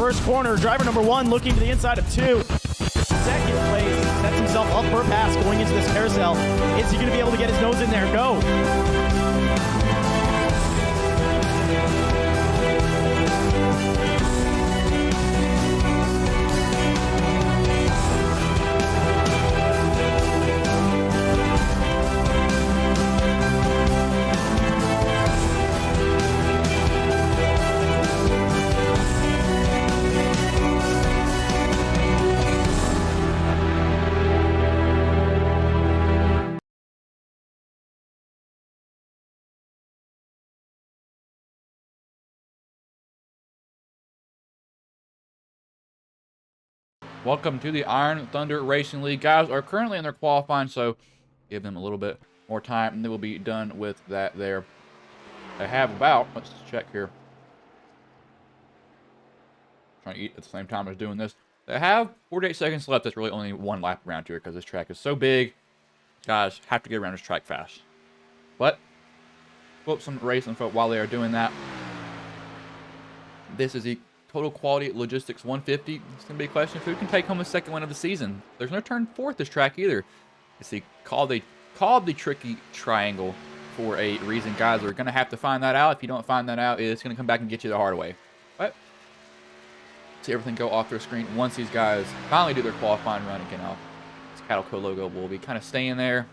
first corner. Driver number 1 looking to the inside of 2. Second place, sets himself up for a pass going into this carousel. Is he going to be able to get his nose in there? Go. Welcome to the Iron Thunder Racing League. Guys are currently in their qualifying, so give them a little bit more time, and they will be done with that there. They have about, let's check here. Trying to eat at the same time as doing this. They have 48 seconds left. That's really only one lap around here because this track is so big. Guys have to get around this track fast. But, pull up some race info while they are doing that. This is the Total Quality Logistics 150. It's going to be a question of who can take home a second win of the season. There's no turn fourth this track either. It's called the Tricky Triangle for a reason. Guys are going to have to find that out. If you don't find that out, it's going to come back and get you the hard way. But see everything go off their screen once these guys finally do their qualifying run again. This Cattle Co logo will be kind of staying there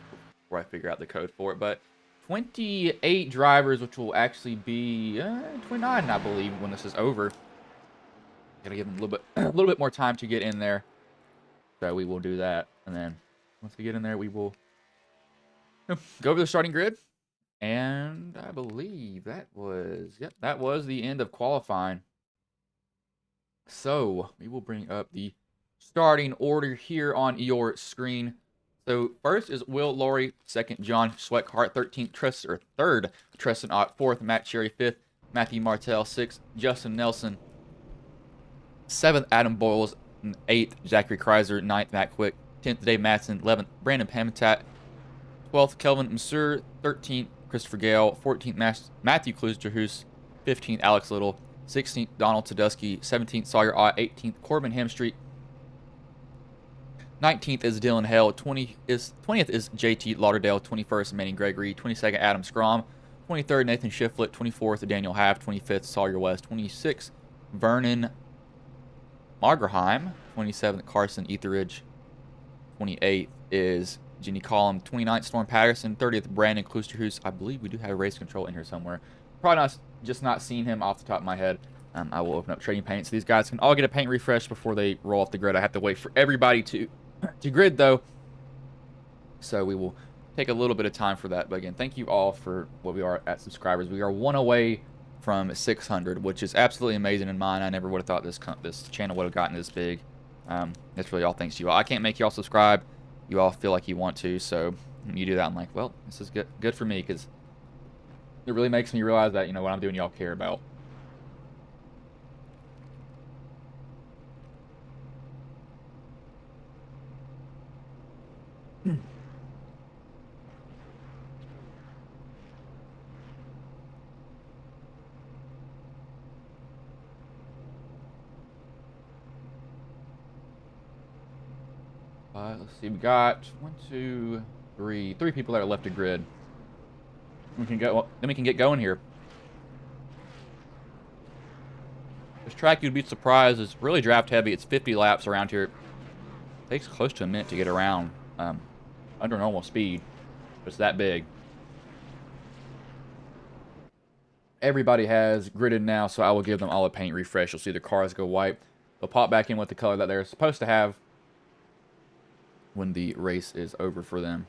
before I figure out the code for it. But 28 drivers, which will actually be 29, I believe, when this is over. Gotta give them a little bit more time to get in there. So we will do that, and then once we get in there, we will go over the starting grid. And I believe that was the end of qualifying. So we will bring up the starting order here on your screen. So first is Will Laurie, second John Schweckhart, 13th third Treston Ott, fourth Matt Cherry, fifth Matthew Martell, sixth Justin Nelson, 7th, Adam Boyles, 8th, Zachary Kreiser, 9th, Matt Quick, 10th, Dave Matson, 11th, Brandon Pamitat, 12th, Kelvin Messeur, 13th, Christopher Gale, 14th, Matthew Klusterhuis, 15th, Alex Little, 16th, Donald Tedusky, 17th, Sawyer Ott, 18th, Corbin Hemstreet, 19th is Dylan Hale, 20th is JT Lauderdale, 21st, Manny Gregory, 22nd, Adam Scrom, 23rd, Nathan Shiflett, 24th, Daniel Half, 25th, Sawyer West, 26th, Vernon Margerheim, 27th, Carson Etheridge, 28th is Jenny Collum, 29th, Storm Patterson, 30th, Brandon Klusterhuis. I believe we do have race control in here somewhere. Probably not seeing him off the top of my head. I will open up trading paint so these guys can all get a paint refresh before they roll off the grid. I have to wait for everybody to grid though, so we will take a little bit of time for that. But again, thank you all for what we are at subscribers. We are one away from 600, which is absolutely amazing in mine. I never would have thought this channel would have gotten this big. That's really all thanks to you all. I can't make y'all subscribe. You all feel like you want to, so when you do that, I'm like, well, this is good for me, because it really makes me realize that, you know, what I'm doing y'all care about. Let's see, we got 1, 2, 3 people that are left to grid. We can go, then we can get going here. This track, you'd be surprised, is really draft heavy. It's 50 laps around here. It takes close to a minute to get around under normal speed. It's that big. Everybody has gridded now, so I will give them all a paint refresh. You'll see the cars go white. They'll pop back in with the color that they're supposed to have when the race is over for them.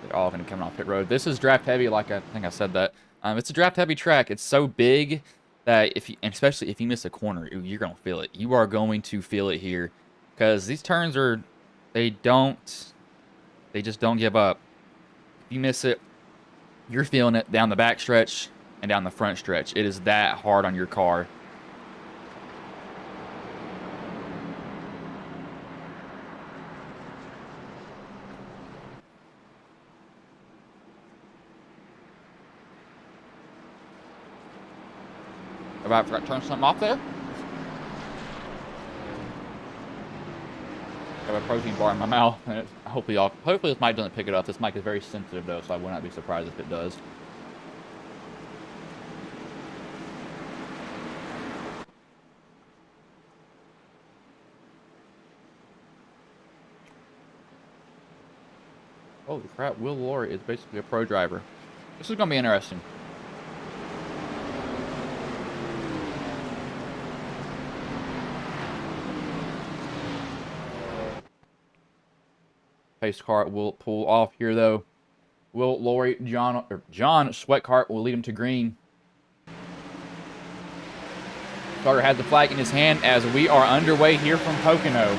They're all going to come off pit road. This is draft heavy, like I think I said that. It's a draft heavy track. It's so big that and especially if you miss a corner, you're going to feel it. You are going to feel it here, because these turns are, they just don't give up. If you miss it, you're feeling it down the back stretch and down the front stretch. It is that hard on your car. I forgot to turn something off there. I have a protein bar in my mouth, and hopefully this mic doesn't pick it up. This mic is very sensitive though, so I would not be surprised if it does. Holy crap, Will Laurie is basically a pro driver. This is going to be interesting. Pace car will pull off here, though. Will Laurie, John Sweatcart will lead him to green. Starter has the flag in his hand as we are underway here from Pocono.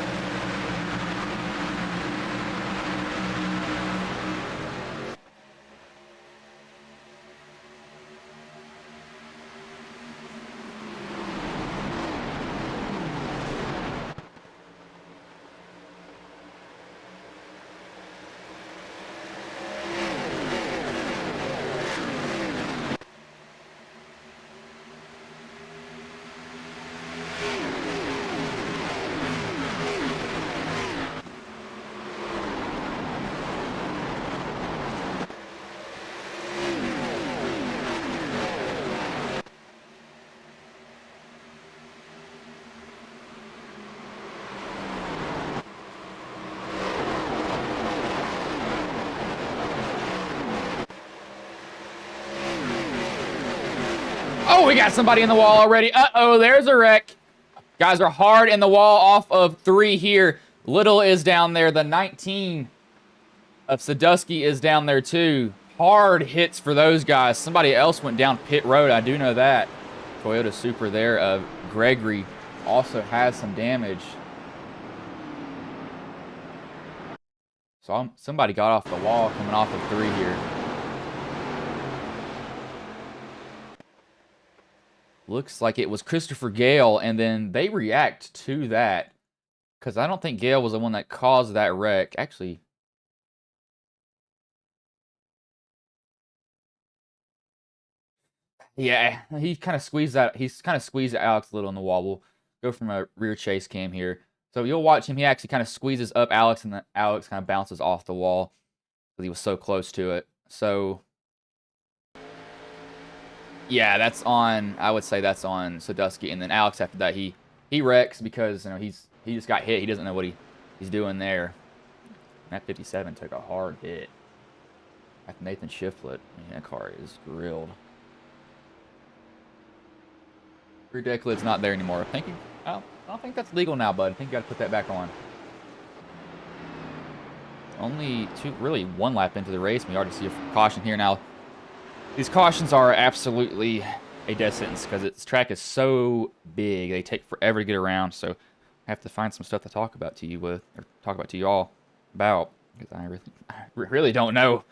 Oh, we got somebody in the wall already. Uh-oh, there's a wreck. Guys are hard in the wall off of 3 here. Little is down there. The 19 of Sadusky is down there too. Hard hits for those guys. Somebody else went down pit road. I do know that. Toyota Supra there of Gregory also has some damage. So somebody got off the wall coming off of 3 here. Looks like it was Christopher Gale, and then they react to that. Because I don't think Gale was the one that caused that wreck. Actually, yeah, he kind of squeezed that. He's kind of squeezed Alex a little in the wall. We'll go from a rear chase cam here. So you'll watch him. He actually kind of squeezes up Alex, and then Alex kind of bounces off the wall because he was so close to it. So yeah, that's on. I would say that's on Sadusky, and then Alex after that he wrecks because he just got hit. He doesn't know what he's doing there. That 57 took a hard hit. That's Nathan Shiflett. That car is grilled. Rear deck lid's not there anymore. I don't think that's legal now, bud. I think you got to put that back on. Only really 1 lap into the race. We already see a caution here now. These cautions are absolutely a death sentence because this track is so big. They take forever to get around, so I have to find some stuff to talk about to you with, or talk about to you all about, because I really don't know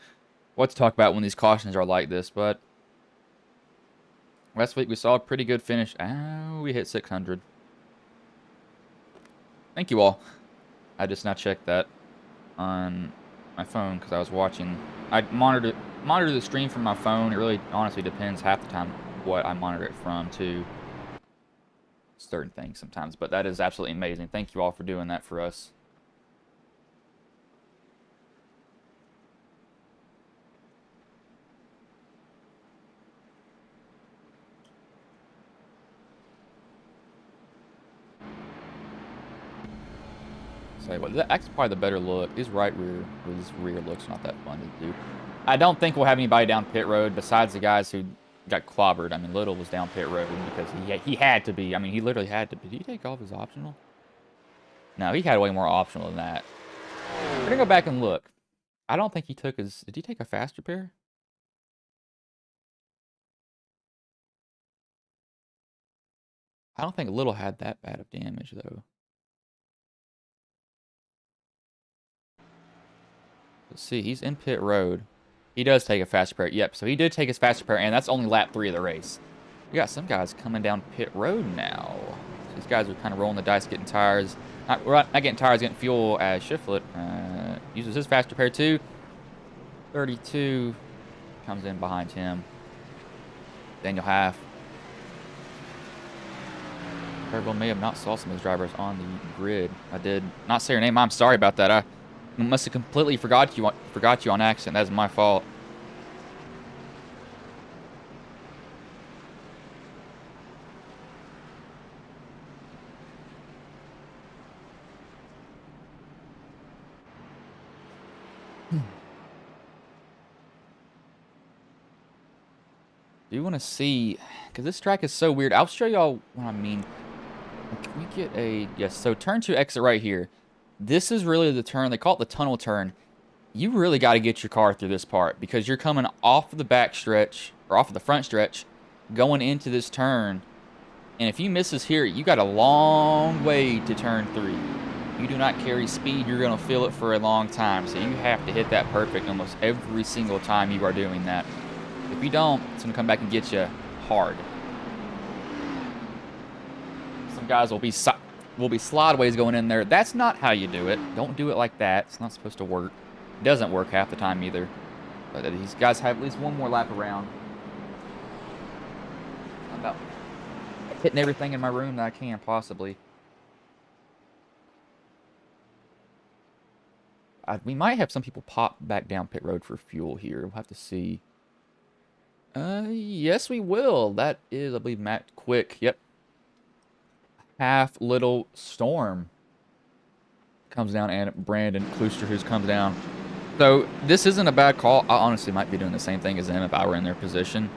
what to talk about when these cautions are like this. But last week we saw a pretty good finish. Oh, we hit 600. Thank you all. I just now checked that on my phone because I was watching. I monitor the stream from my phone. It really honestly depends half the time what I monitor it from to certain things sometimes. But that is absolutely amazing. Thank you all for doing that for us. Say what, that's probably the better look. His right rear, or his rear looks not that fun to do. I don't think we'll have anybody down pit road besides the guys who got clobbered. I mean, Little was down pit road because he had to be. I mean, he literally had to be. Did he take off his optional? No, he had way more optional than that. We're gonna go back and look. I don't think he took his. Did he take a fast repair? I don't think Little had that bad of damage though. Let's see, he's in pit road. He does take a fast repair. Yep, so he did take his fast repair, and that's only lap 3 of the race. We got some guys coming down pit road now. These guys are kind of rolling the dice, getting tires. Not getting tires, getting fuel as Shiflett uses his fast repair too. 32 comes in behind him. Daniel Half. Turbo may have not saw some of those drivers on the grid. I did not say your name. I'm sorry about that. I must have completely forgot you on accident. That's my fault. Do you want to see, because this track is so weird. I'll show y'all what I mean. Can we get a, yes, so turn 2 exit right here. This is really the turn. They call it the tunnel turn. You really got to get your car through this part because you're coming off of the back stretch, or off of the front stretch, going into this turn. And if you miss this here, you got a long way to turn 3. You do not carry speed, you're going to feel it for a long time. So you have to hit that perfect almost every single time you are doing that. If you don't, it's going to come back and get you hard. Some guys will be slideways going in there. That's not how you do it. Don't do it like that. It's not supposed to work. It doesn't work half the time either. But these guys have at least one more lap around. I'm about hitting everything in my room that I can possibly. We might have some people pop back down pit road for fuel here. We'll have to see. Yes, we will. That is, I believe, Matt Quick. Yep. Half Little Storm comes down, and Brandon Klooster, who comes down. So this isn't a bad call. I honestly might be doing the same thing as them if I were in their position,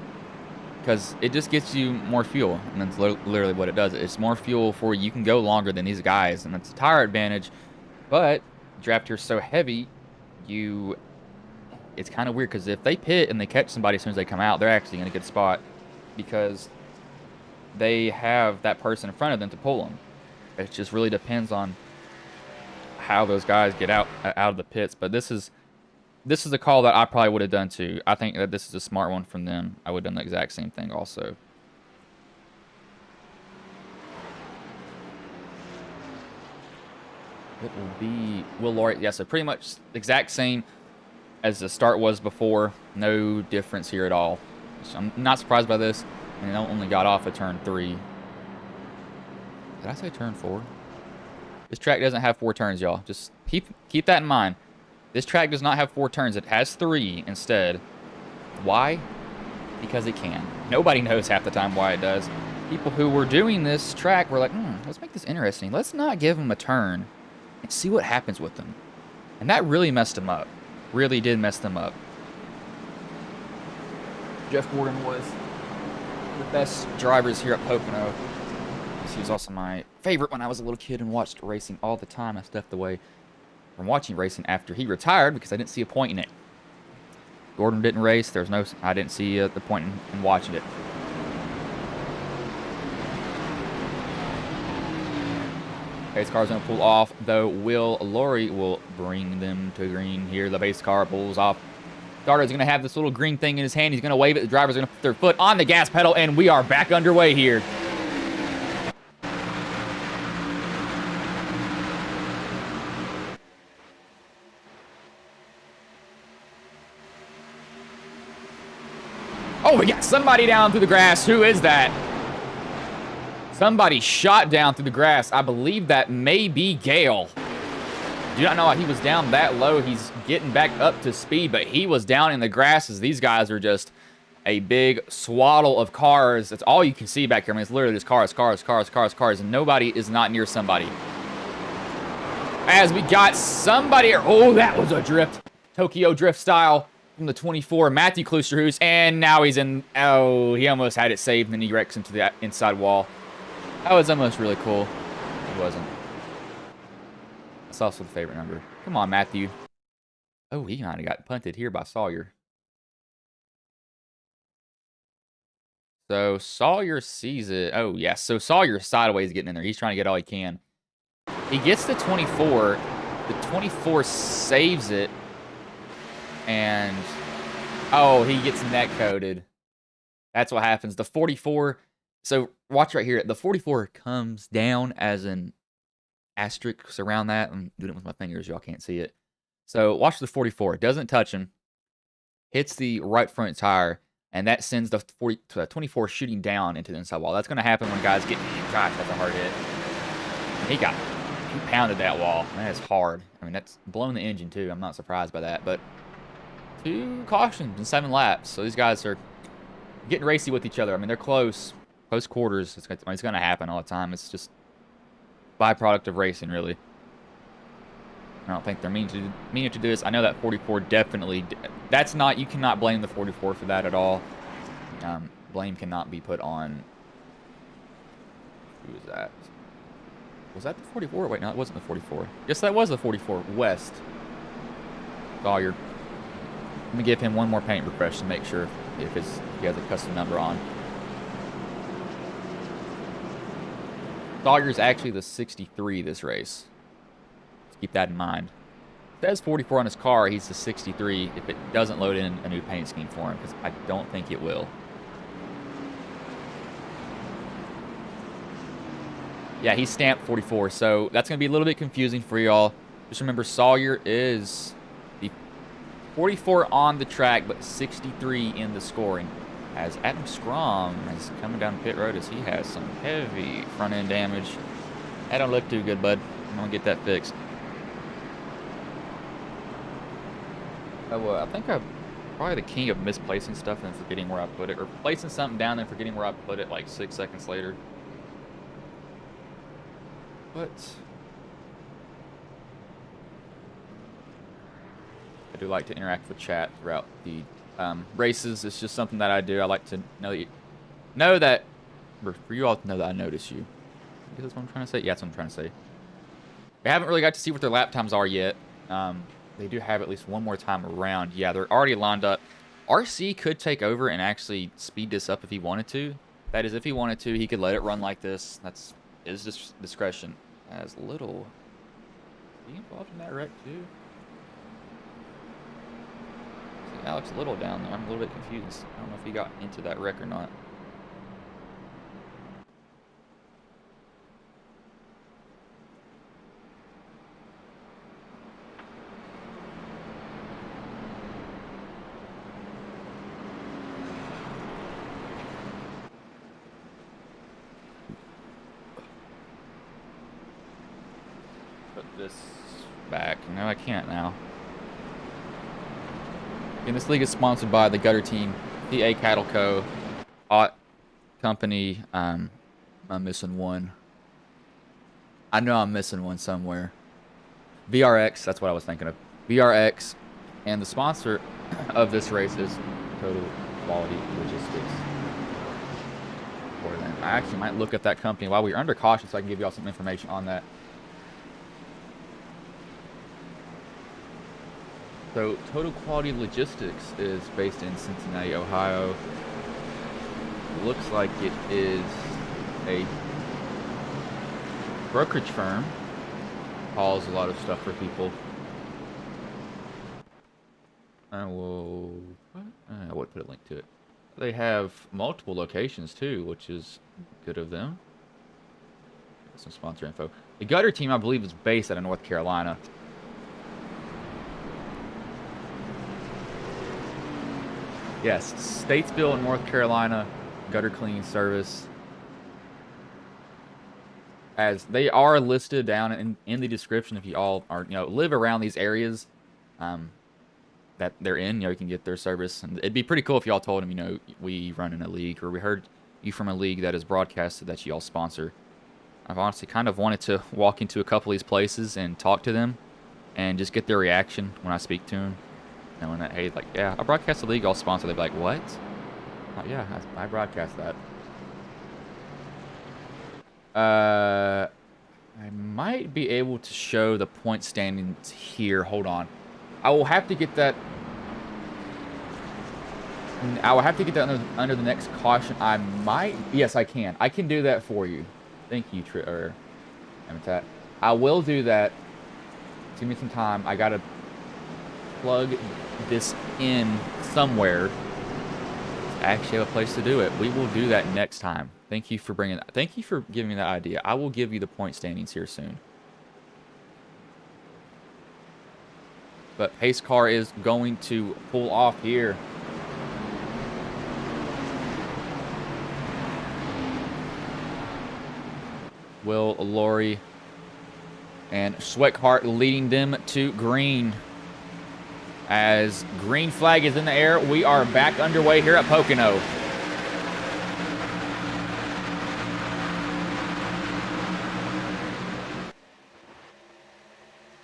because it just gets you more fuel, and that's literally what it does. It's more fuel for you. You can go longer than these guys, and it's a tire advantage. But draft here so heavy, it's kind of weird because if they pit and they catch somebody as soon as they come out, they're actually in a good spot because they have that person in front of them to pull them. It just really depends on how those guys get out of the pits. But this is a call that I probably would have done too. I think that this is a smart one from them. I would have done the exact same thing also. It will be Will Laurie. Yeah, so pretty much the exact same as the start was before. No difference here at all. So I'm not surprised by this. And I only got off at turn 3. Did I say turn 4? This track doesn't have 4 turns, y'all. Just keep that in mind. This track does not have 4 turns. It has 3 instead. Why? Because it can. Nobody knows half the time why it does. People who were doing this track were like, let's make this interesting. Let's not give them a turn and see what happens with them. And that really messed them up. Really did mess them up. Jeff Gordon was the best drivers here at Pocono. He was also my favorite when I was a little kid and watched racing all the time. I stepped away from watching racing after he retired because I didn't see a point in it. Gordon didn't race. I didn't see the point in watching it. Base car's going to pull off, though. Will Laurie will bring them to green here. The base car pulls off. Starter's going to have this little green thing in his hand. He's going to wave it. The driver's going to put their foot on the gas pedal, and we are back underway here. Oh, we got somebody down through the grass. Who is that? Somebody shot down through the grass. I believe that may be Gale. Do not know why he was down that low. He's getting back up to speed, but he was down in the grass as these guys are just a big swaddle of cars. That's all you can see back here. I mean, it's literally just cars, and nobody is not near somebody. As we got somebody, oh, that was a drift. Tokyo drift style from the 24, Matthew Kloosterhoos, and now he's in, oh, he almost had it saved, and then he wrecks into the inside wall. That was almost really cool. It wasn't. That's also the favorite number. Come on, Matthew. Oh, he kind of got punted here by Sawyer. So Sawyer sees it. Oh, yes. Yeah. So Sawyer's sideways getting in there. He's trying to get all he can. He gets the 24. The 24 saves it. And, oh, he gets net coated. That's what happens. The 44. So watch right here. The 44 comes down as an asterisk around that. I'm doing it with my fingers. Y'all can't see it. So watch the 44. It doesn't touch him. Hits the right front tire. And that sends the 24 shooting down into the inside wall. That's going to happen when guys get... Gosh, that's a hard hit. And he pounded that wall. That is hard. I mean, that's blowing the engine, too. I'm not surprised by that. But 2 cautions in 7 laps. So these guys are getting racy with each other. I mean, they're close. Close quarters. It's going to happen all the time. It's just byproduct of racing, really. I don't think they're meaning to do this. I know that 44 definitely... That's not... You cannot blame the 44 for that at all. Blame cannot be put on... Who was that? Was that the 44? Wait, no, it wasn't the 44. Yes, that was the 44. West. Sawyer. Let me give him one more paint refresh to make sure if he has a custom number on. Sawyer's actually the 63 this race. Keep that in mind. It says 44 on his car. He's the 63 if it doesn't load in a new paint scheme for him, because I don't think it will. Yeah, he's stamped 44, so that's going to be a little bit confusing for y'all. Just remember, Sawyer is the 44 on the track, but 63 in the scoring. As Adam Scrum is coming down pit road as he has some heavy front-end damage. That don't look too good, bud. I'm going to get that fixed. I think I'm probably the king of misplacing stuff and forgetting where I put it. Or placing something down and forgetting where I put it like 6 seconds later. But I do like to interact with chat throughout the races. It's just something that I do. I like to know that for you all to know that I notice you. I guess that's what I'm trying to say. Yeah, that's what I'm trying to say. We haven't really got to see what their lap times are yet. They do have at least one more time around. Yeah, they're already lined up. RC could take over and actually speed this up if he wanted to. That is, if he wanted to, he could let it run like this. That's his discretion. As Little, is he involved in that wreck too? See Alex Little down there. I'm a little bit confused. I don't know if he got into that wreck or not. This back. No, I can't now. And this league is sponsored by the Gutter Team, PA Cattle Co., Ott Company. I'm missing one. I know I'm missing one somewhere. VRX, that's what I was thinking of. VRX, and the sponsor of this race is Total Quality Logistics. Or then I actually might look at that company while we're under caution so I can give y'all some information on that. So, Total Quality Logistics is based in Cincinnati, Ohio. Looks like it is a brokerage firm. Hauls a lot of stuff for people. I would put a link to it. They have multiple locations too, which is good of them. Some sponsor info. The Gutter Team, I believe, is based out of North Carolina. Yes, Statesville, North Carolina, gutter cleaning service. As they are listed down in the description if you all are, live around these areas that they're in, you can get their service. And it'd be pretty cool if y'all told them, we run in a league, or we heard you from a league that is broadcasted that you all sponsor. I've honestly kind of wanted to walk into a couple of these places and talk to them and just get their reaction when I speak to them. Knowing that, hey, yeah, I broadcast the league, I'll sponsor. They'd be like, what? Yeah, I broadcast that. I might be able to show the point standings here. Hold on. I will have to get that. I will have to get that under the next caution. I might. Yes, I can. I can do that for you. Thank you, Amitat. I will do that. Give me some time. I gotta plug this in somewhere. I actually have a place to do it. We will do that next time. Thank you for bringing that. Thank you for giving me that idea. I will give you the point standings here soon. But pace car is going to pull off here. Will Laurie and Schweckhart leading them to green. As green flag is in the air, we are back underway here at Pocono.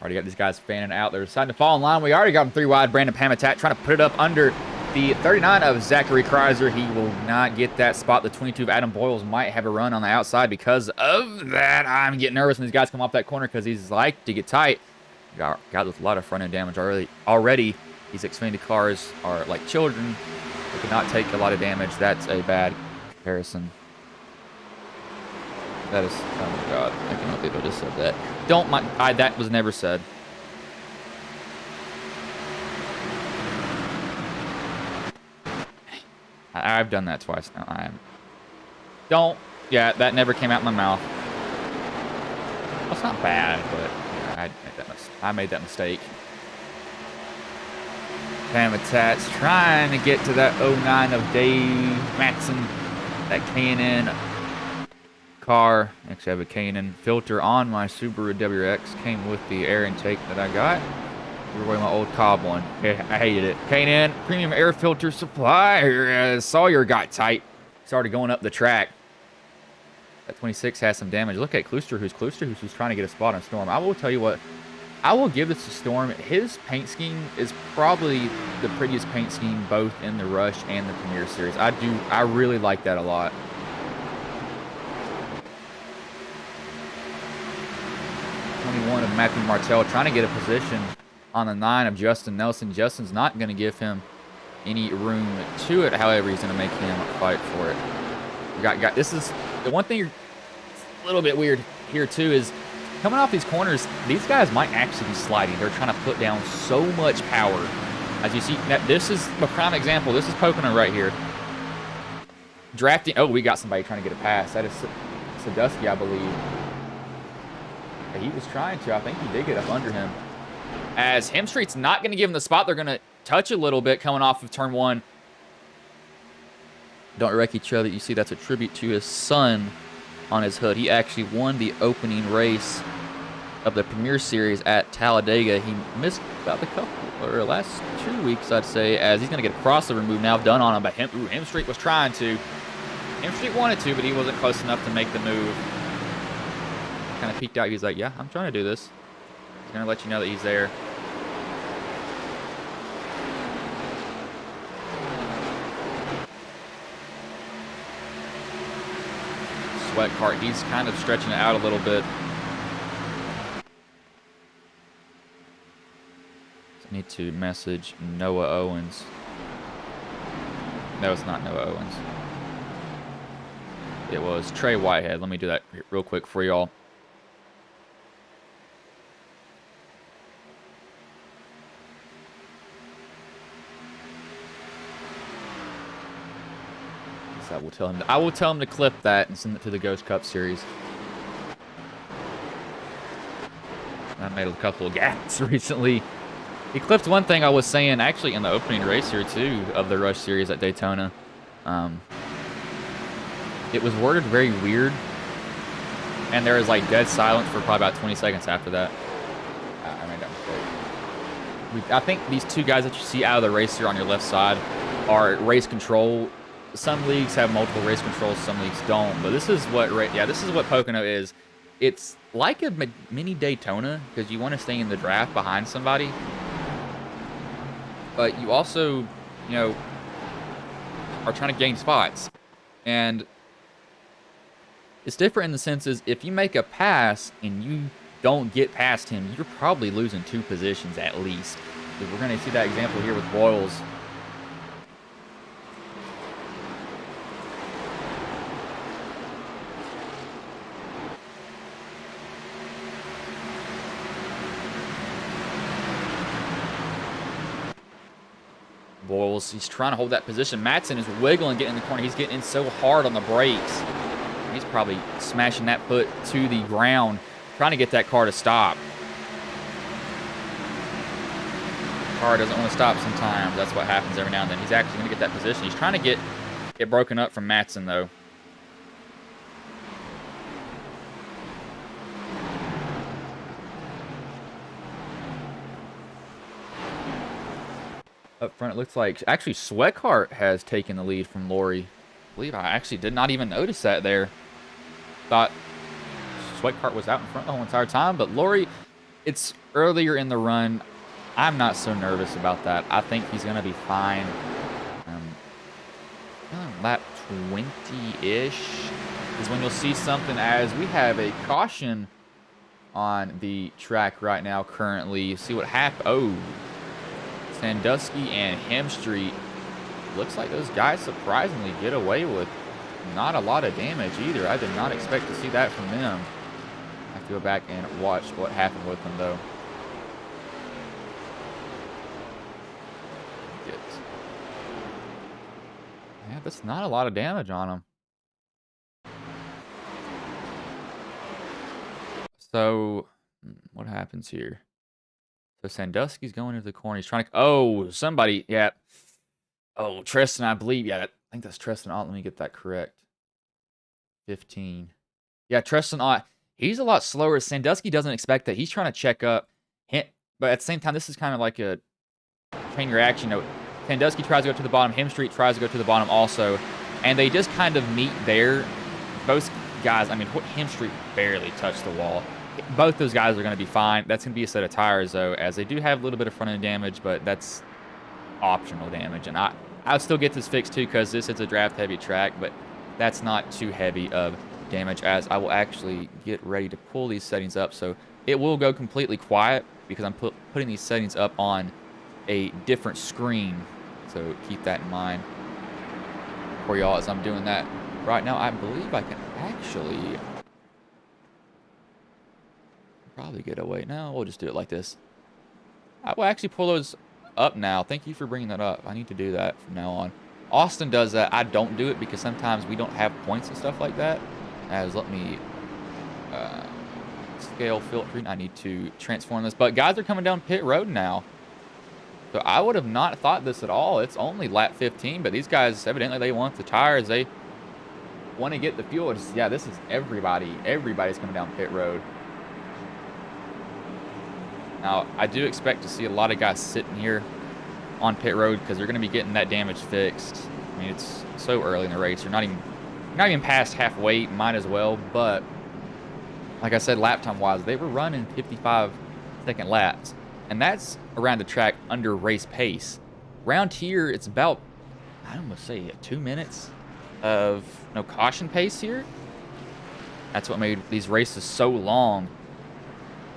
Already got these guys fanning out. They're deciding to fall in line. We already got them 3 wide. Brandon Pamatat trying to put it up under the 39 of Zachary Kreiser. He will not get that spot. The 22 of Adam Boyles might have a run on the outside because of that. I'm getting nervous when these guys come off that corner because he's like to get tight. Got a lot of front end damage already. These Xfinity cars are like children. They cannot take a lot of damage. That's a bad comparison. That is, oh my God, I cannot believe I just said that. Don't mind, that was never said. I've done that twice now. Yeah, that never came out of my mouth. Well, it's not bad, but yeah, I made that mistake. Pamatat's trying to get to that 09 of Dave Matson, that K&N car. Actually, I have a K&N filter on my Subaru WRX. Came with the air intake that I got. Threw away my old Cobb one. I hated it. K&N premium air filter supplier. Sawyer got tight. Started going up the track. That 26 has some damage. Look at Klooster, who's trying to get a spot on Storm. I will tell you what. I will give this to Storm. His paint scheme is probably the prettiest paint scheme both in the Rush and the Premier Series. I really like that a lot. Of Matthew Martell trying to get a position on the 9 of Justin Nelson. Justin's not going to give him any room to it. However, he's going to make him fight for it. This is the one thing. A little bit weird here too is coming off these corners. These guys might actually be sliding. They're trying to put down so much power. As you see, this is a prime example. This is Pocono right here. Drafting. Oh, we got somebody trying to get a pass. That is Sadusky, I believe. He was trying to. I think he did get up under him. As Hemstreet's not going to give him the spot, they're going to touch a little bit coming off of turn 1. Don't wreck each other. You see that's a tribute to his son on his hood. He actually won the opening race of the Premier Series at Talladega. He missed about the last 2 weeks, I'd say, as he's going to get a crossover move now done on him. But Hemstreet was trying to. Hemstreet wanted to, but he wasn't close enough to make the move. Kind of peeked out. He's like, yeah, I'm trying to do this. He's going to let you know that he's there. Schweckhart, he's kind of stretching it out a little bit. I need to message Noah Owens. No, it's not Noah Owens. It was Trey Whitehead. Let me do that real quick for y'all. I will tell him to clip that and send it to the Ghost Cup series. I made a couple of gaps recently. He clipped one thing I was saying actually in the opening race here too of the Rush series at Daytona. It was worded very weird, and there was like dead silence for probably about 20 seconds after that. I made that mistake. I think these two guys that you see out of the race here on your left side are race control. Some leagues have multiple race controls, some leagues don't. But this is what this is what Pocono is. It's like a mini Daytona because you want to stay in the draft behind somebody, but you also, you know, are trying to gain spots. And it's different in the sense is if you make a pass and you don't get past him, you're probably losing 2 positions at least. Because we're going to see that example here with Boyles. Boyles, he's trying to hold that position. Matson is wiggling, getting in the corner. He's getting in so hard on the brakes. He's probably smashing that foot to the ground, trying to get that car to stop. The car doesn't want to stop sometimes. That's what happens every now and then. He's actually going to get that position. He's trying to get broken up from Matson, though. Up front, it looks like actually Sweatkart has taken the lead from Lori. I believe I actually did not even notice that there. Thought Sweatkart was out in front the whole entire time, but Lori, it's earlier in the run. I'm not so nervous about that. I think he's going to be fine. Lap 20-ish is when you'll see something, as we have a caution on the track right now currently. You see what happened. Oh, Sandusky and Hemstreet. Looks like those guys surprisingly get away with not a lot of damage either. I did not expect to see that from them. I have to go back and watch what happened with them, though. Yeah, that's not a lot of damage on them. So, what happens here? So Sandusky's going into the corner. He's trying to... Oh, somebody... Yeah. Oh, Tristan, I believe. Yeah, I think that's Tristan Ott. Let me get that correct. 15. Yeah, Tristan Ott. He's a lot slower. Sandusky doesn't expect that. He's trying to check up. But at the same time, this is kind of like a train your action note. Sandusky tries to go to the bottom. Hemstreet tries to go to the bottom also. And they just kind of meet there. Both guys, I mean, Hemstreet barely touched the wall. Both those guys are going to be fine. That's going to be a set of tires, though, as they do have a little bit of front-end damage, but that's optional damage. And I'll still get this fixed, too, because this is a draft-heavy track, but that's not too heavy of damage, as I will actually get ready to pull these settings up. So it will go completely quiet because I'm putting these settings up on a different screen. So keep that in mind for y'all as I'm doing that right now. I believe I can actually probably get away. No, we'll just do it like this. I will actually pull those up now. Thank you for bringing that up. I need to do that from now on. Austin does that. I don't do it because sometimes we don't have points and stuff like that. As let me scale filtering. I need to transform this. But guys are coming down pit road now. So I would have not thought this at all. It's only lap 15, but these guys, evidently they want the tires. They want to get the fuel. Yeah, this is everybody. Everybody's coming down pit road. Now, I do expect to see a lot of guys sitting here on pit road because they're going to be getting that damage fixed. I mean, it's so early in the race. You're not even past halfway. Might as well. But like I said, lap time wise, they were running 55-second laps. And that's around the track under race pace. Around here, it's about, I almost say 2 minutes of no caution pace here. That's what made these races so long.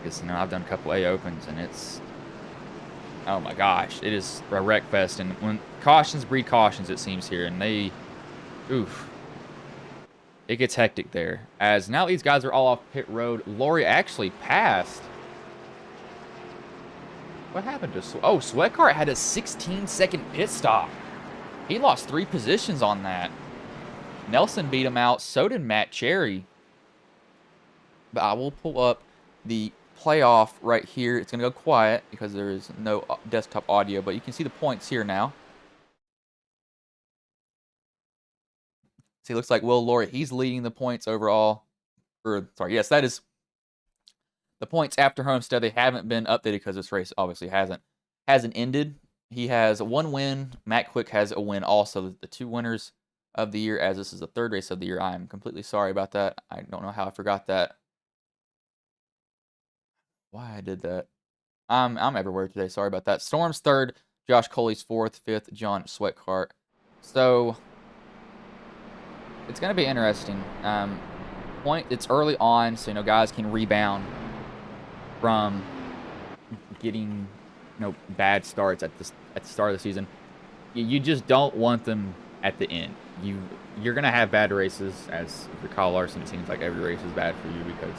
Because, you know, I've done a couple A Opens, and it's, oh my gosh, it is a wreck fest. And when cautions breed cautions, it seems here, and they, oof, it gets hectic there. As now these guys are all off pit road. Lori actually passed. What happened to Sweatkart had a 16-second pit stop. He lost 3 positions on that. Nelson beat him out. So did Matt Cherry. But I will pull up the playoff right here. It's going to go quiet because there is no desktop audio, but you can see the points here now. See, it looks like Will Lori, he's leading the points overall. Sorry, yes, that is the points after Homestead. They haven't been updated because this race obviously hasn't ended. He has 1 win. Matt Quick has a win also. The 2 winners of the year, as this is the 3rd race of the year. I'm completely sorry about that. I don't know how I forgot that. Why I did that. I'm everywhere today. Sorry about that. Storm's 3rd. Josh Coley's 4th. 5th, John Sweatkart. So it's going to be interesting. It's early on, so, you know, guys can rebound from getting, you know, bad starts at the start of the season. You just don't want them at the end. You're gonna have bad races. As for Kyle Larson, it seems like every race is bad for you because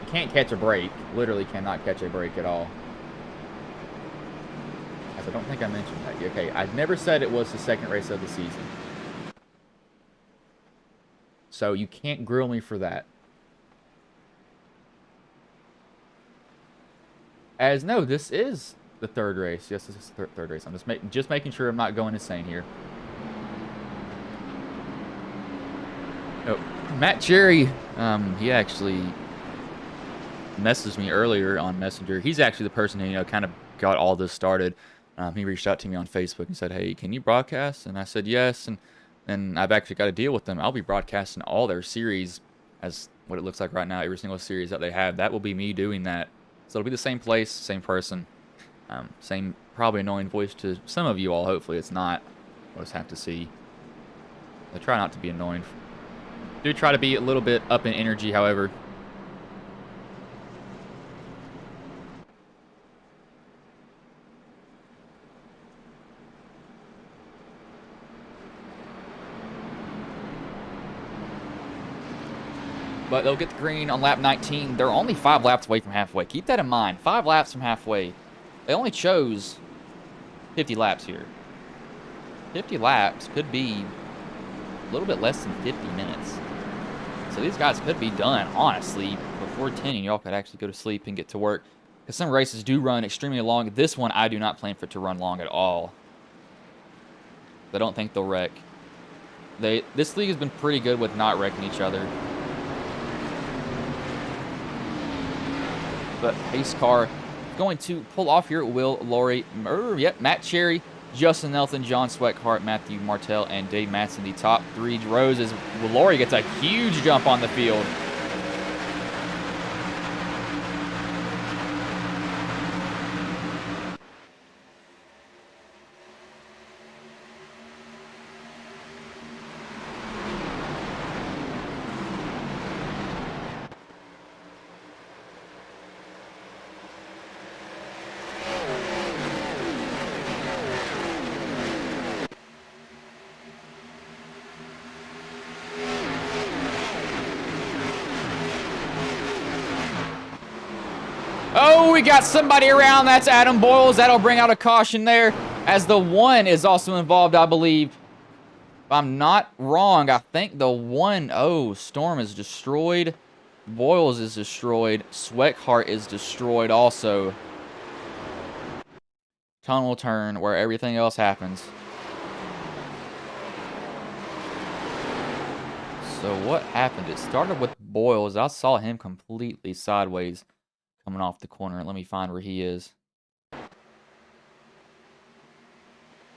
you can't catch a break. Literally cannot catch a break at all. As I don't think I mentioned that. Okay, I never said it was the 2nd race of the season, so you can't grill me for that. As no, this is the 3rd race. Yes, this is the third race. I'm just making sure I'm not going insane here. Oh, Matt Cherry, he actually messaged me earlier on Messenger. He's actually the person who, you know, kind of got all this started. He reached out to me on Facebook and said, "Hey, can you broadcast?" And I said yes. And I've actually got a deal with them. I'll be broadcasting all their series, as what it looks like right now. Every single series that they have, that will be me doing that. So it'll be the same place, same person, same probably annoying voice to some of you all. Hopefully it's not. We'll just have to see. I try not to be annoying. Do try to be a little bit up in energy, however. But they'll get the green on lap 19. They're only 5 laps away from halfway. Keep that in mind. 5 laps from halfway. They only chose 50 laps here. 50 laps could be a little bit less than 50 minutes. So these guys could be done, honestly, before 10, and y'all could actually go to sleep and get to work. Because some races do run extremely long. This one, I do not plan for it to run long at all. I don't think they'll wreck. This league has been pretty good with not wrecking each other. But pace car going to pull off here. Will Laurie, yep, Matt Cherry, Justin Nelson, John Sweathart, Matthew Martell, and Dave Matson, the top 3 rows as Will Laurie gets a huge jump on the field. Oh, we got somebody around. That's Adam Boyles. That'll bring out a caution there, as the 1 is also involved, I believe. If I'm not wrong, I think the 1... Oh, Storm is destroyed. Boyles is destroyed. Sweathart is destroyed also. Tunnel turn, where everything else happens. So what happened? It started with Boyles. I saw him completely sideways coming off the corner. Let me find where he is. I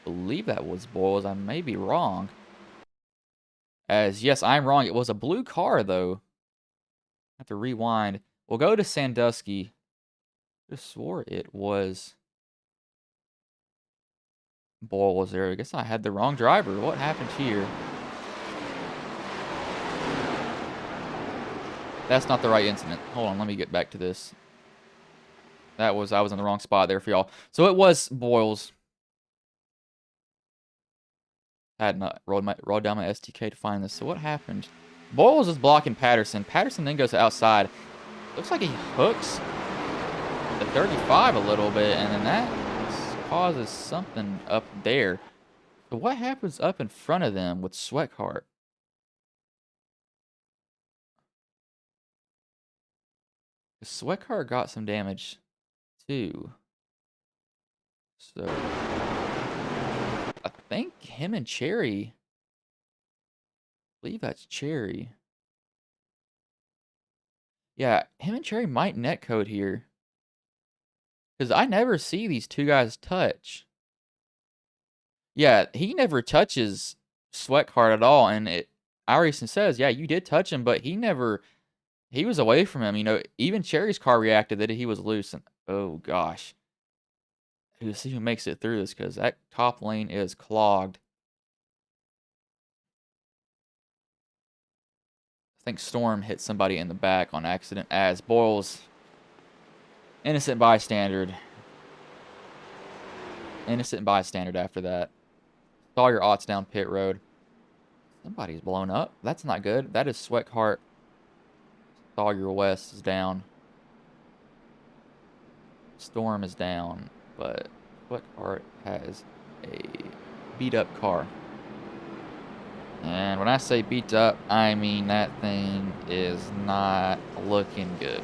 believe that was Boyles. I may be wrong. Yes, I'm wrong. It was a blue car, though. I have to rewind. We'll go to Sandusky. I just swore it was Boyles there. I guess I had the wrong driver. What happened here? That's not the right incident. Hold on, let me get back to this. I was in the wrong spot there for y'all. So it was Boyles. I had not rolled down my STK to find this. So what happened? Boyles is blocking Patterson. Patterson then goes outside. Looks like he hooks the 35 a little bit, and then that causes something up there. So what happens up in front of them with Sweathart? Sweathart got some damage too. So I think him and Cherry, I believe that's Cherry. Yeah, him and Cherry might netcode here. Because I never see these 2 guys touch. Yeah, he never touches Sweathart at all. And Irison says, yeah, you did touch him, but he was away from him. You know, even Cherry's car reacted that he was loose. And oh, gosh. We'll see who makes it through this, because that top lane is clogged. I think Storm hit somebody in the back on accident, as Boyles, innocent bystander. Innocent bystander after that. Saw your Otts down pit road. Somebody's blown up. That's not good. That is Sweathart. Sawyer West is down. Storm is down. But Sweathart has a beat-up car. And when I say beat up, I mean that thing is not looking good.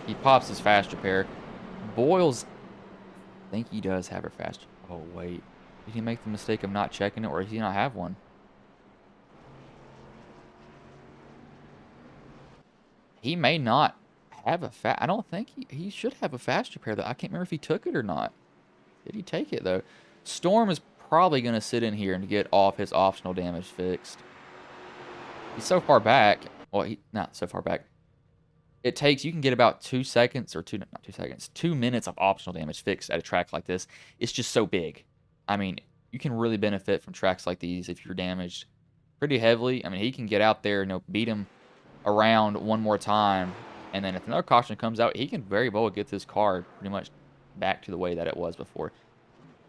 He pops his fast repair. Boyles, I think he does have a fast. Oh, wait. Did he make the mistake of not checking it, or does he not have one? He may not have a I don't think he should have a fast repair, though. I can't remember if he took it or not. Did he take it, though? Storm is probably going to sit in here and get off his optional damage fixed. He's so far back. Well, not so far back. It takes, you can get about 2 seconds, or not 2 seconds, 2 minutes of optional damage fixed at a track like this. It's just so big. I mean, you can really benefit from tracks like these if you're damaged pretty heavily. I mean, he can get out there and beat him around one more time. And then if another caution comes out, he can very well get this car pretty much back to the way that it was before.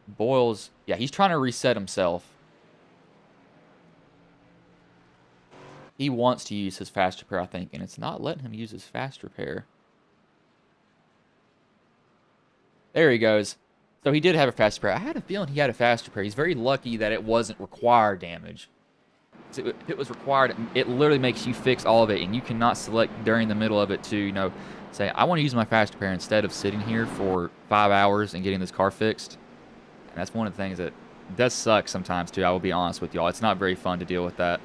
Boyles, yeah, he's trying to reset himself. He wants to use his fast repair, I think, and it's not letting him use his fast repair. There he goes. So he did have a fast repair. I had a feeling he had a fast repair. He's very lucky that it wasn't required damage. So if it was required, it literally makes you fix all of it, and you cannot select during the middle of it to, you know, say, I want to use my fast repair instead of sitting here for 5 hours and getting this car fixed. And that's one of the things that does suck sometimes, too. I will be honest with y'all. It's not very fun to deal with that.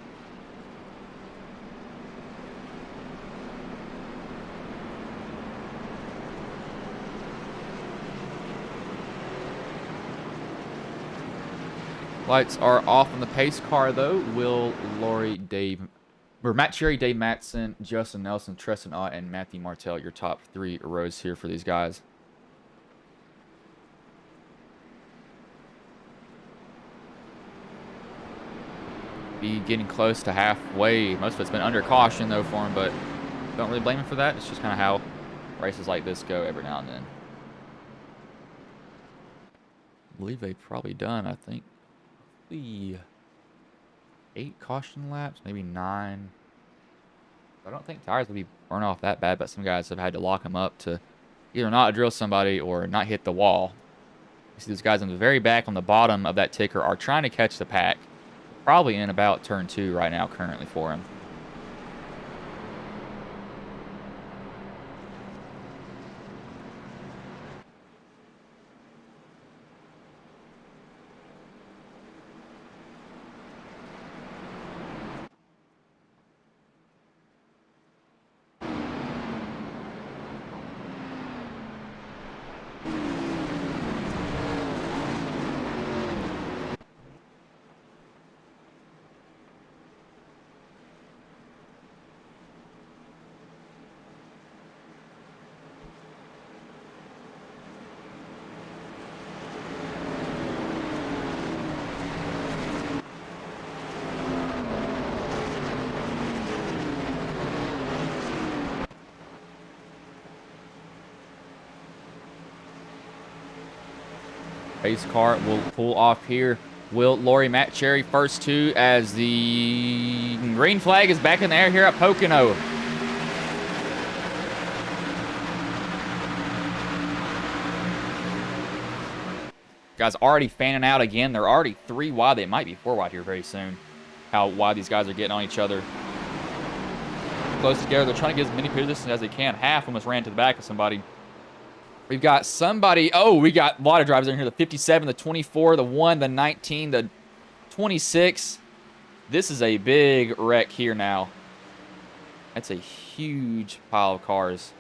Lights are off on the pace car, though. Will, Laurie, Dave, or Matt Cherry, Dave Matson, Justin Nelson, Tristan Ott, and Matthew Martell, your top 3 rows here for these guys. Be getting close to halfway. Most of it's been under caution, though, for him, but don't really blame him for that. It's just kind of how races like this go every now and then. I believe they've probably done, I think, 8 caution laps, maybe 9. I don't think tires will be burned off that bad, but some guys have had to lock them up to either not drill somebody or not hit the wall. You see those guys in the very back on the bottom of that ticker are trying to catch the pack. Probably in about turn 2 right now currently for him. Pace car will pull off here. Will, Laurie, Matt Cherry, first 2 as the green flag is back in the air here at Pocono. Guys already fanning out again. They're already 3 wide. They might be 4 wide here very soon. How wide these guys are getting on each other. Close together. They're trying to get as many positions as they can. Half almost ran to the back of somebody. We've got somebody. Oh, we got a lot of drivers in here. The 57, the 24, the 1, the 19, the 26. This is a big wreck here now. That's a huge pile of cars.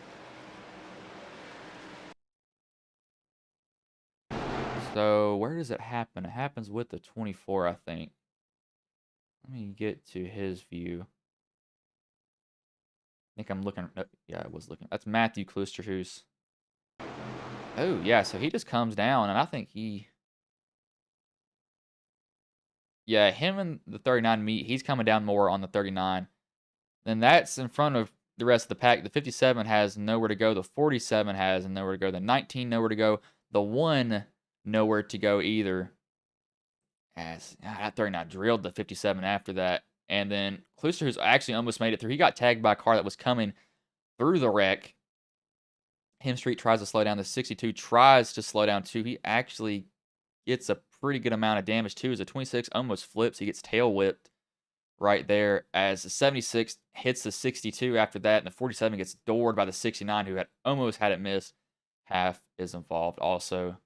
So where does it happen? It happens with the 24, I think. Let me get to his view. I think I'm looking. Yeah, I was looking. That's Matthew Klusterhuis. Oh, yeah, so he just comes down, and I think he... Yeah, him and the 39 meet. He's coming down more on the 39. Then that's in front of the rest of the pack. The 57 has nowhere to go. The 47 has nowhere to go. The 19, nowhere to go. The 1, nowhere to go either. As that 39 drilled the 57 after that. And then Klusterhuis actually almost made it through. He got tagged by a car that was coming through the wreck. Hemstreet tries to slow down. The 62 tries to slow down too. He actually gets a pretty good amount of damage too. As the 26 almost flips, he gets tail whipped right there. As the 76 hits the 62 after that, and the 47 gets doored by the 69, who had almost had it missed. Half is involved also.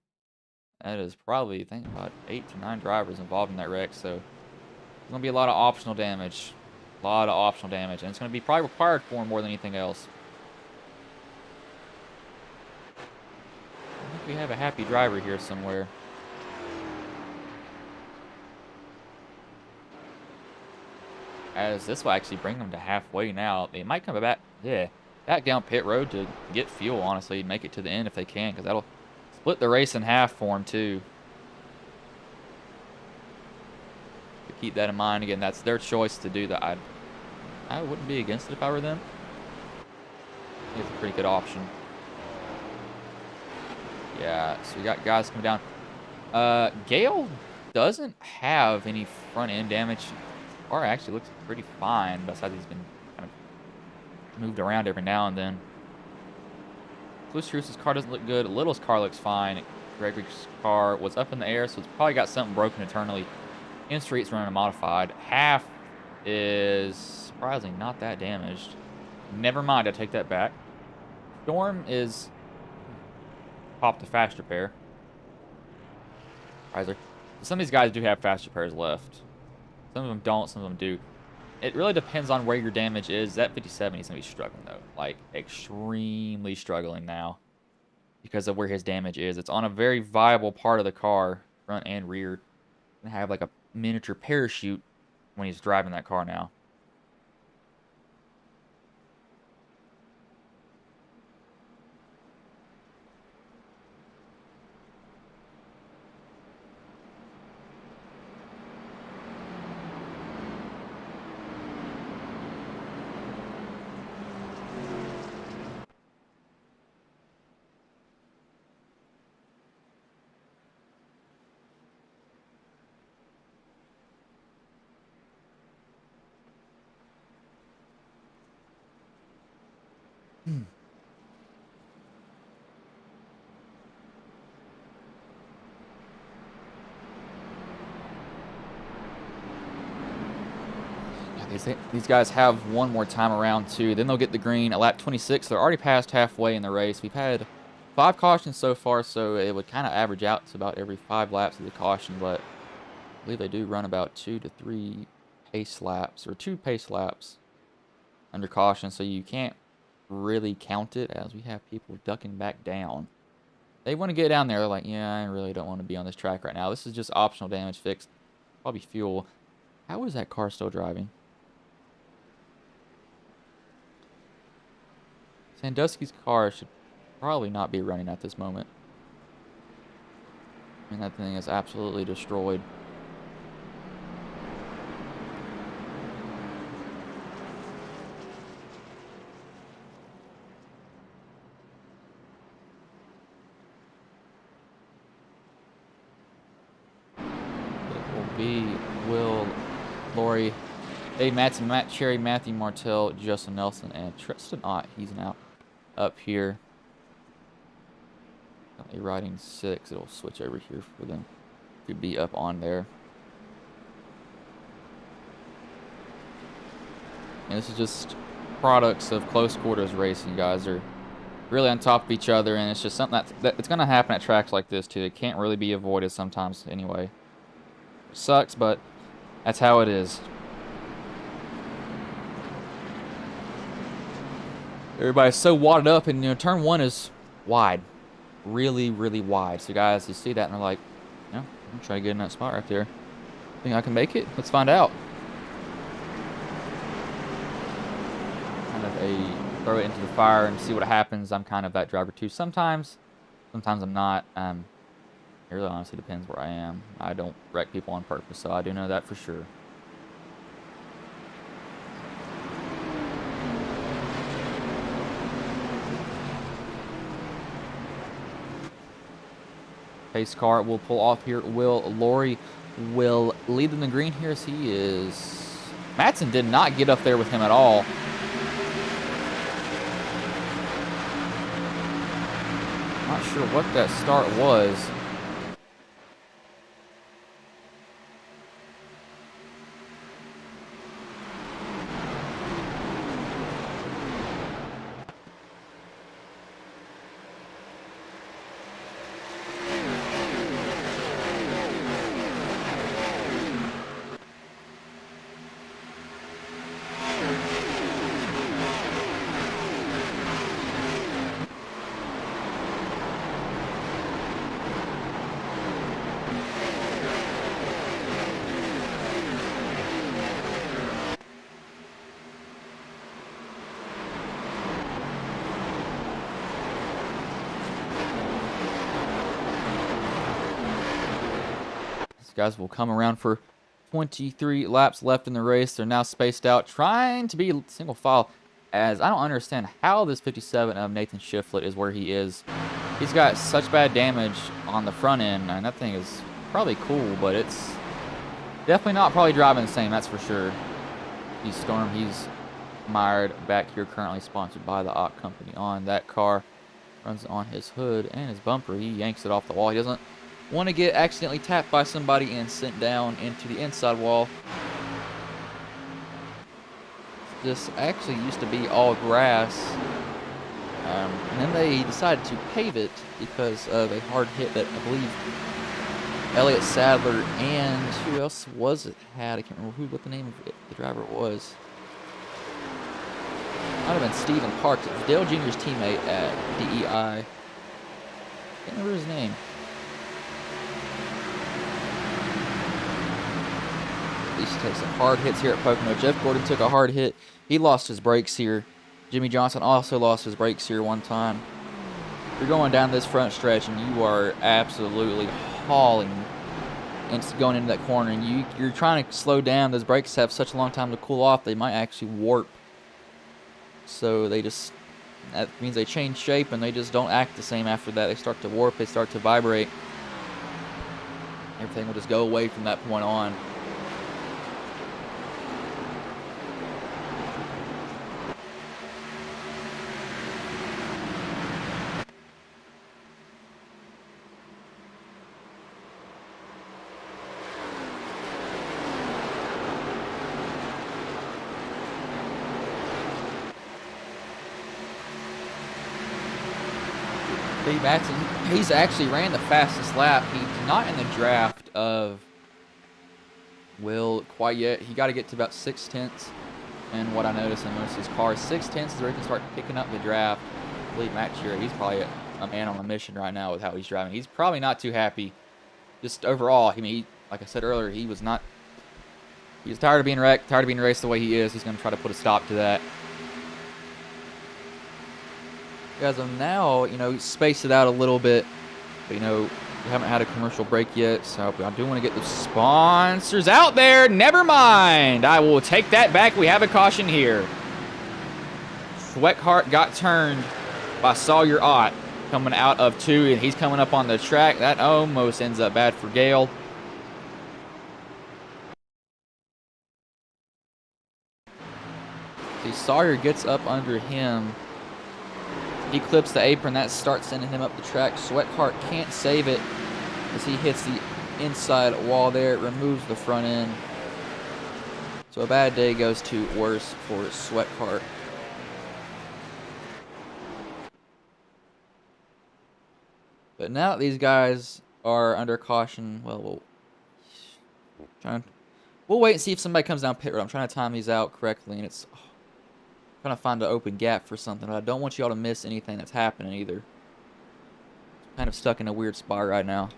That is probably, I think, about 8 to 9 drivers involved in that wreck. So there's going to be a lot of optional damage. A lot of optional damage, and it's going to be probably required for him more than anything else. I think we have a happy driver here somewhere. as this will actually bring them to halfway now. They might come back, back down pit road to get fuel, honestly, make it to the end if they can, because that'll split the race in half for them, too. Keep that in mind. Again, that's their choice to do that. I wouldn't be against it if I were them. I think it's a pretty good option. Yeah, so we got guys coming down. Gale doesn't have any front end damage. Car actually looks pretty fine, besides he's been kind of moved around every now and then. Cluster's car doesn't look good. Little's car looks fine. Gregory's car was up in the air, so it's probably got something broken internally. In streets running a modified. Half is surprisingly not that damaged. Never mind, I take that back. Storm is popped a fast repair. Some of these guys do have fast repairs left. Some of them don't, some of them do. It really depends on where your damage is. That 57 is going to be struggling, though. Like, extremely struggling now because of where his damage is. It's on a very viable part of the car, front and rear. And have like a miniature parachute when he's driving that car now. These guys have one more time around too. Then they'll get the green at lap 26. They're already past halfway in the race. We've had 5 cautions so far, so it would kind of average out to about every 5 laps of the caution. But I believe they do run about 2 to 3 pace laps, or 2 pace laps under caution, so you can't really count it, as we have people ducking back down. They want to get down there. They're like, yeah, I really don't want to be on this track right now. This is just optional damage fixed. Probably fuel. How is that car still driving? Sandusky's car should probably not be running at this moment. I mean, that thing is absolutely destroyed. It will be Will, Lori, Dave Matson, Matt Cherry, Matthew Martell, Justin Nelson, and Tristan Ott. He's now up here. Currently riding 6. It'll switch over here for them to be up on there. And this is just products of close quarters racing. Guys are really on top of each other, and it's just something that it's going to happen at tracks like this too. It can't really be avoided sometimes anyway. It sucks, but that's how it is. Everybody's so wadded up, and turn 1 is wide, really, really wide. So guys, you see that and they're like, I'm gonna try to get in that spot right there. Think I can make it? Let's find out. Kind of a throw it into the fire and see what happens. I'm kind of that driver too. Sometimes I'm not. It really honestly depends where I am. I don't wreck people on purpose, so I do know that for sure. Pace car will pull off here. Lori will lead them in green here as he is. Matson did not get up there with him at all. Not sure what that start was. guys will come around for 23 laps left in the race. They're now spaced out, trying to be single file, as I don't understand how this 57 of Nathan Shiflett is where he is. He's got such bad damage on the front end, and that thing is probably cool, but it's definitely not probably driving the same, that's for sure. He's mired back here, currently sponsored by the Ott Company on. That car runs on his hood and his bumper. He yanks it off the wall. He doesn't want to get accidentally tapped by somebody and sent down into the inside wall. This actually used to be all grass. And then they decided to pave it because of a hard hit that I believe Elliott Sadler and who else was it had? I can't remember what the name of the driver was. Might have been Stephen Parks. It was Dale Jr.'s teammate at DEI. Can't remember his name. These take some hard hits here at Pocono. Jeff Gordon took a hard hit. He lost his brakes here. Jimmy Johnson also lost his brakes here one time. You're going down this front stretch and you are absolutely hauling and going into that corner, and you're trying to slow down. Those brakes have such a long time to cool off, they might actually warp. So that means they change shape and they just don't act the same after that. They start to warp, they start to vibrate. Everything will just go away from that point on. Matson, he's actually ran the fastest lap. He's not in the draft of Will quite yet. He got to get to about 6/10. And what I noticed in most of his cars, 6/10 is where he can start picking up the draft. I believe Matt Shearer, he's probably a man on a mission right now with how he's driving. He's probably not too happy. Just overall, I mean, like I said earlier, he was tired of being wrecked, tired of being raced the way he is. He's going to try to put a stop to that. Guys, I'm now, spaced it out a little bit, but, we haven't had a commercial break yet, so I do want to get the sponsors out there. Never mind. I will take that back. We have a caution here. Sweathart got turned by Sawyer Ott coming out of 2, and he's coming up on the track. That almost ends up bad for Gale. See, Sawyer gets up under him. He clips the apron. That starts sending him up the track. Sweathart can't save it as he hits the inside wall there. It removes the front end. So a bad day goes to worse for Sweathart. But now that these guys are under caution, well, we'll wait and see if somebody comes down pit road. I'm trying to time these out correctly, and it's trying to find an open gap for something, but I don't want y'all to miss anything that's happening either. I'm kind of stuck in a weird spot right now.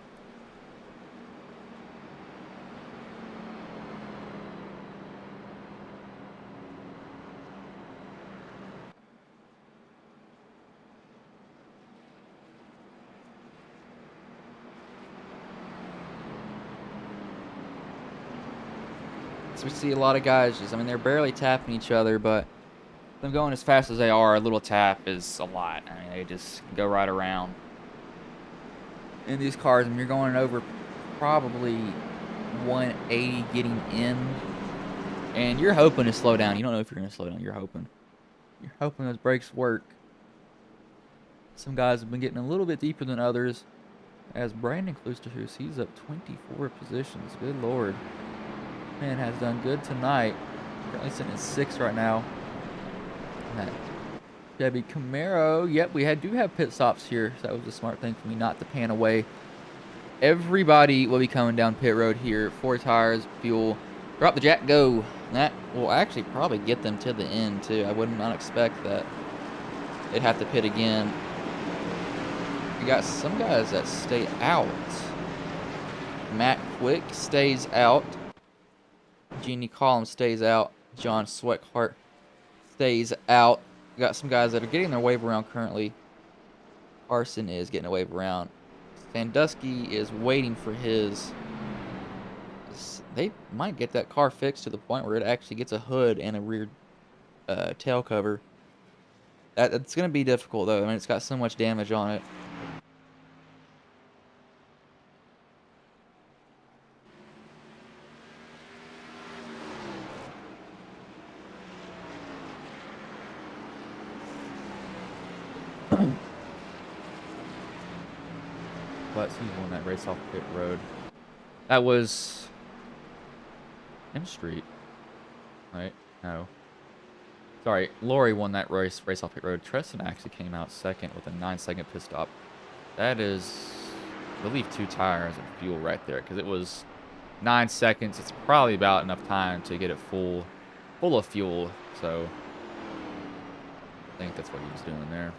So we see a lot of guys they're barely tapping each other, but them going as fast as they are, a little tap is a lot. I mean, they just go right around. In these cars, and you're going over probably 180 getting in, and you're hoping to slow down. You don't know if you're going to slow down. You're hoping. You're hoping those brakes work. Some guys have been getting a little bit deeper than others. As Brandon Klusterhuis, he's up 24 positions. Good Lord. Man has done good tonight. Currently sitting in 6th right now. Chevy Camaro. Yep, we do have pit stops here. So that was a smart thing for me not to pan away. Everybody will be coming down pit road here. 4 tires, fuel. Drop the jack, go. And that will actually probably get them to the end, too. I would not expect that they'd have to pit again. We got some guys that stay out. Matt Quick stays out. Jeannie Collins stays out. John Sweathart stays out. We got some guys that are getting their wave around currently. Carson is getting a wave around. Sandusky is waiting for his. they might get that car fixed to the point where it actually gets a hood and a rear tail cover. That's going to be difficult, though. I mean, it's got so much damage on it. But he won that race off pit road. That was M Street, right? No. Sorry, Lori won that race off pit road. Treston actually came out second with a 9-second pit stop. That is, I believe, 2 tires of fuel right there, because it was 9 seconds. It's probably about enough time to get it full of fuel. So I think that's what he was doing there.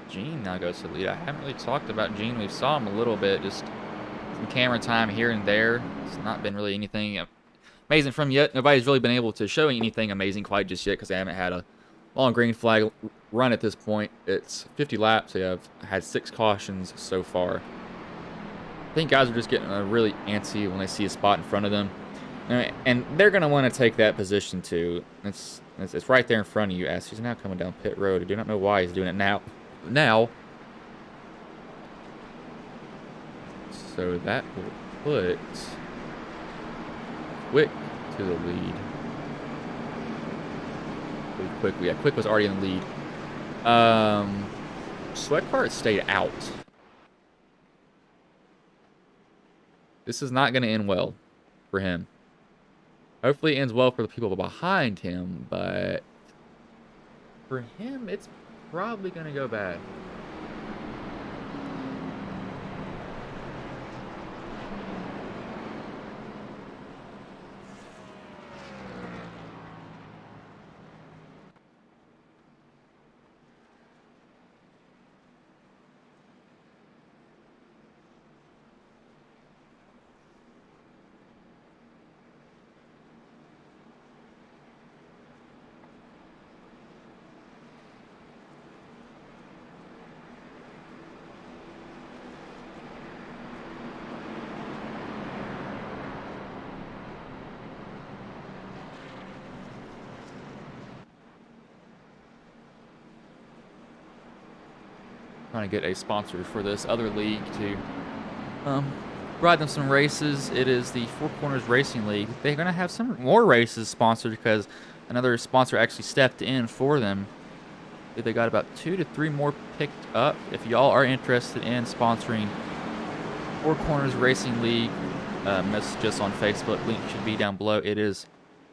Gene now goes to the lead. I haven't really talked about Gene. We saw him a little bit, just some camera time here and there. It's not been really anything amazing from yet. Nobody's really been able to show anything amazing quite just yet because they haven't had a long green flag run at this point. It's 50 laps. They have had 6 cautions so far. I think guys are just getting really antsy when they see a spot in front of them. And they're going to want to take that position too. It's right there in front of you as he's now coming down pit road. I do not know why he's doing it now. So that will put Quick to the lead. Quick was already in the lead. Sweat Cart stayed out. This is not going to end well for him. Hopefully it ends well for the people behind him, but for him, it's probably going to go bad. Trying to get a sponsor for this other league to provide them some races. It is the Four Corners Racing League. They're going to have some more races sponsored because another sponsor actually stepped in for them. They got about 2 to 3 more picked up. If y'all are interested in sponsoring Four Corners Racing League, message us on Facebook. Link should be down below. It is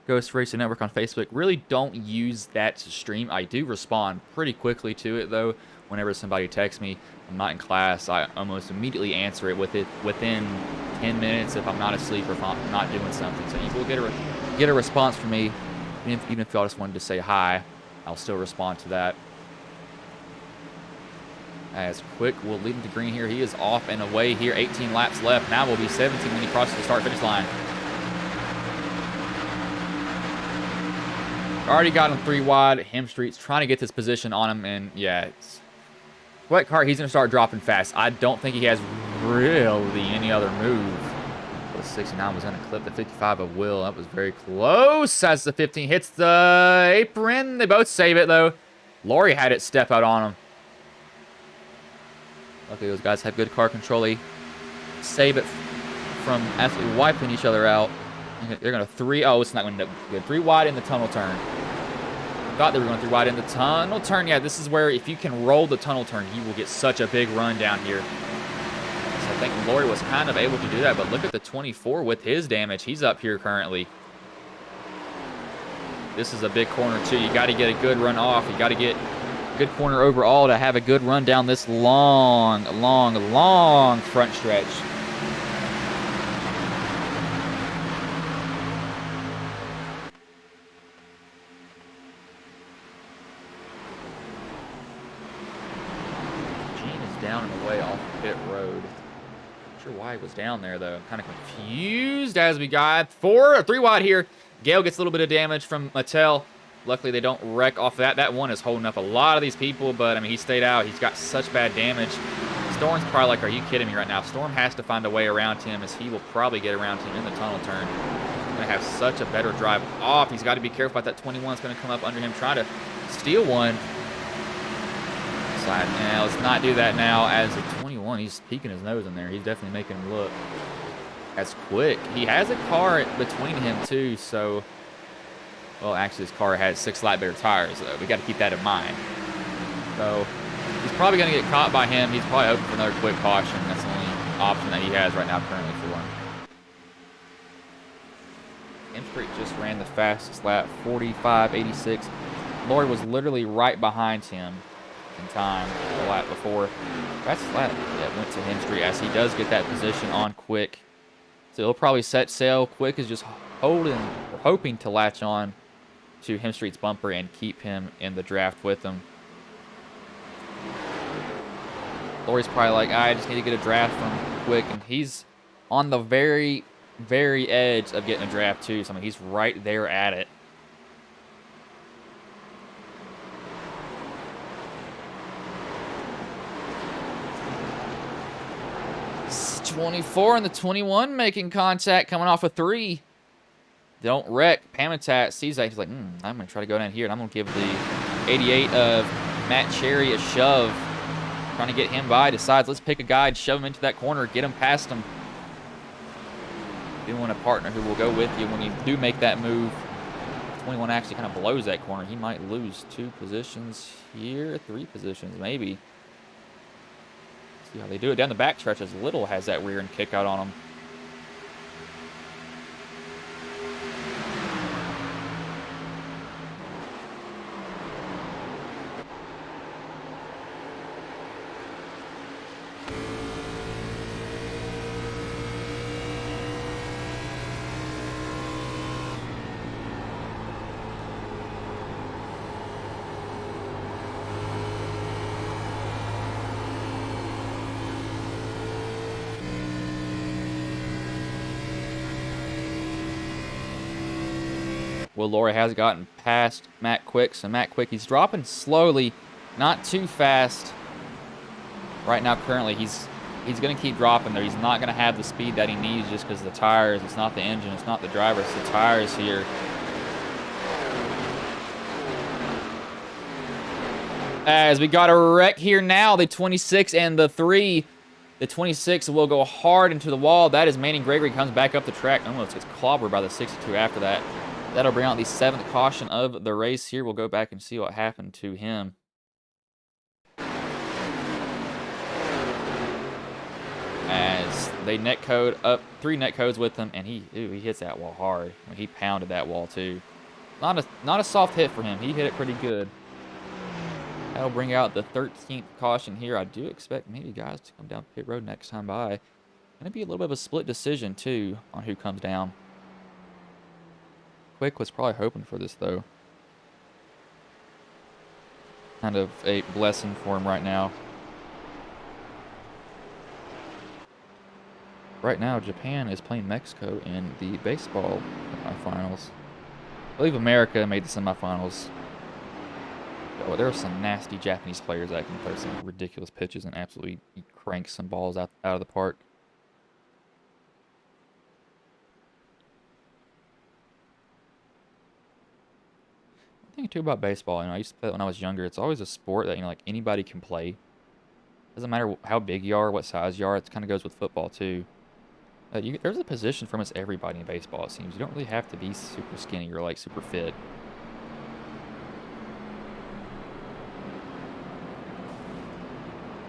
Ghost Racing Network on Facebook. Really don't use that to stream. I do respond pretty quickly to it, though. Whenever somebody texts me, I'm not in class, I almost immediately answer it within 10 minutes if I'm not asleep or if I'm not doing something. So you will get a response from me. Even if y'all just wanted to say hi, I'll still respond to that. As Quick will lead him to green here. He is off and away here. 18 laps left. Now will be 17 when he crosses the start-finish line. Already got him 3 wide. Hemstreet's trying to get this position on him, and yeah, it's Sweat Cart, he's going to start dropping fast. I don't think he has really any other move. The 69 was going to clip the 55 of Will. That was very close as the 15 hits the apron. They both save it, though. Laurie had it step out on him. Luckily, those guys have good car control. They save it from absolutely wiping each other out. They're going to 3. Oh, it's not going to end up good. 3 wide in the tunnel turn. Thought they were going 3 wide in the tunnel turn. Yeah, this is where if you can roll the tunnel turn, you will get such a big run down here. So I think Laurie was kind of able to do that, but look at the 24 with his damage. He's up here currently. This is a big corner, too. You got to get a good run off. You got to get a good corner overall to have a good run down this long front stretch. Down and away off pit road. Not sure why he was down there, though. I'm kind of confused as we got 3 wide here. Gale gets a little bit of damage from Mattel. Luckily, they don't wreck off that. That one is holding up a lot of these people, but, I mean, he stayed out. He's got such bad damage. His Storm's probably like, are you kidding me right now? Storm has to find a way around him, as he will probably get around him in the tunnel turn. He's going to have such a better drive off. He's got to be careful about that 21. It's going to come up under him, trying to steal one. Slide. Now, let's not do that now, as the 21, he's peeking his nose in there. He's definitely making him look. That's quick. He has a car between him, too, so... Well, actually, this car has 6 lap better tires, though. We got to keep that in mind. So, he's probably going to get caught by him. He's probably hoping for another quick caution. That's the only option that he has right now currently for him. Street just ran the fastest lap, 45.86. Lord was literally right behind him in time the lap before. Fastest lap that went to Street, as he does get that position on Quick. So he'll probably set sail. Quick is just hoping to latch on to Street's bumper and keep him in the draft with him. Lori's probably like, I just need to get a draft from Quick, and he's on the very, very edge of getting a draft too. So I mean, he's right there at it. It's 24 and the 21 making contact, coming off a 3. Don't wreck. Pamitat sees that. He's like, I'm going to try to go down here, and I'm going to give the 88 of Matt Cherry a shove. Trying to get him by. Decides, let's pick a guy and shove him into that corner. Get him past him. You want a partner who will go with you when you do make that move. 21 actually kind of blows that corner. He might lose 2 positions here. 3 positions, maybe. See how they do it down the backstretch, as Little has that rear end kick out on him. Well, Lori has gotten past Matt Quick, so Matt Quick, he's dropping slowly, not too fast. Right now, currently, he's going to keep dropping there. He's not going to have the speed that he needs just because of the tires. It's not the engine, it's not the driver, it's the tires here. As we got a wreck here now, the 26 and the 3. The 26 will go hard into the wall. That is Manning Gregory, comes back up the track. Almost gets clobbered by the 62 after that. That'll bring out the 7th caution of the race here. We'll go back and see what happened to him. As they netcode up 3 netcodes with him, and he hits that wall hard. He pounded that wall too. Not a soft hit for him. He hit it pretty good. That'll bring out the 13th caution here. I do expect maybe guys to come down pit road next time by. Gonna be a little bit of a split decision too on who comes down. Quick was probably hoping for this, though. Kind of a blessing for him right now. Right now, Japan is playing Mexico in the baseball semifinals. I believe America made the semifinals. Oh, there are some nasty Japanese players that can play some ridiculous pitches and absolutely crank some balls out of the park. Too about baseball, I used to play it when I was younger. It's always a sport that like anybody can play. Doesn't matter how big you are, what size you are. It kind of goes with football too. There's a position for almost everybody in baseball. It seems you don't really have to be super skinny or like super fit.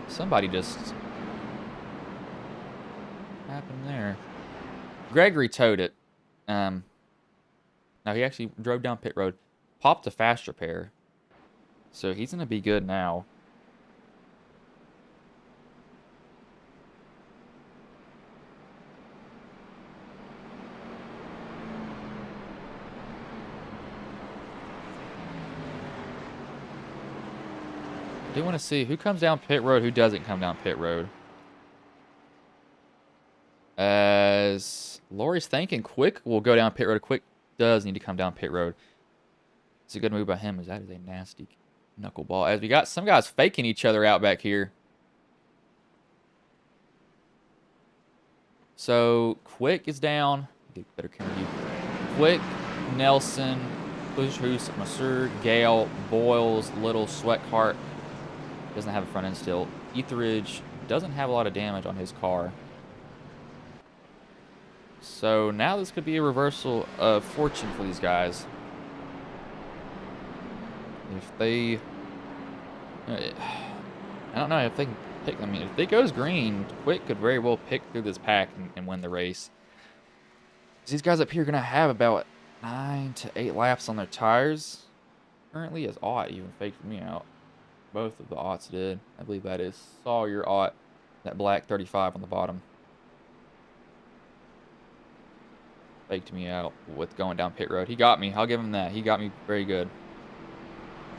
Somebody just happened there. Gregory towed it. Now he actually drove down pit road. Popped a fast repair, so he's going to be good now. I do want to see who comes down pit road, who doesn't come down pit road. As Lori's thinking Quick will go down pit road. Quick does need to come down pit road. It's a good move by him, as that is a nasty knuckleball. As we got some guys faking each other out back here. So Quick is down. Get better camera view. Quick, Nelson, Bushhoose, Masur, Gale, Boyles, Little, Sweathart. Doesn't have a front end still. Etheridge doesn't have a lot of damage on his car. So now this could be a reversal of fortune for these guys. If they... I don't know if they can pick... I mean, if it goes green, Quick could very well pick through this pack and win the race. These guys up here are going to have about 9 to 8 laps on their tires. Currently, as Ott even faked me out. Both of the Otts did. I believe that is Sawyer Ott, that black 35 on the bottom. Faked me out with going down pit road. He got me. I'll give him that. He got me very good.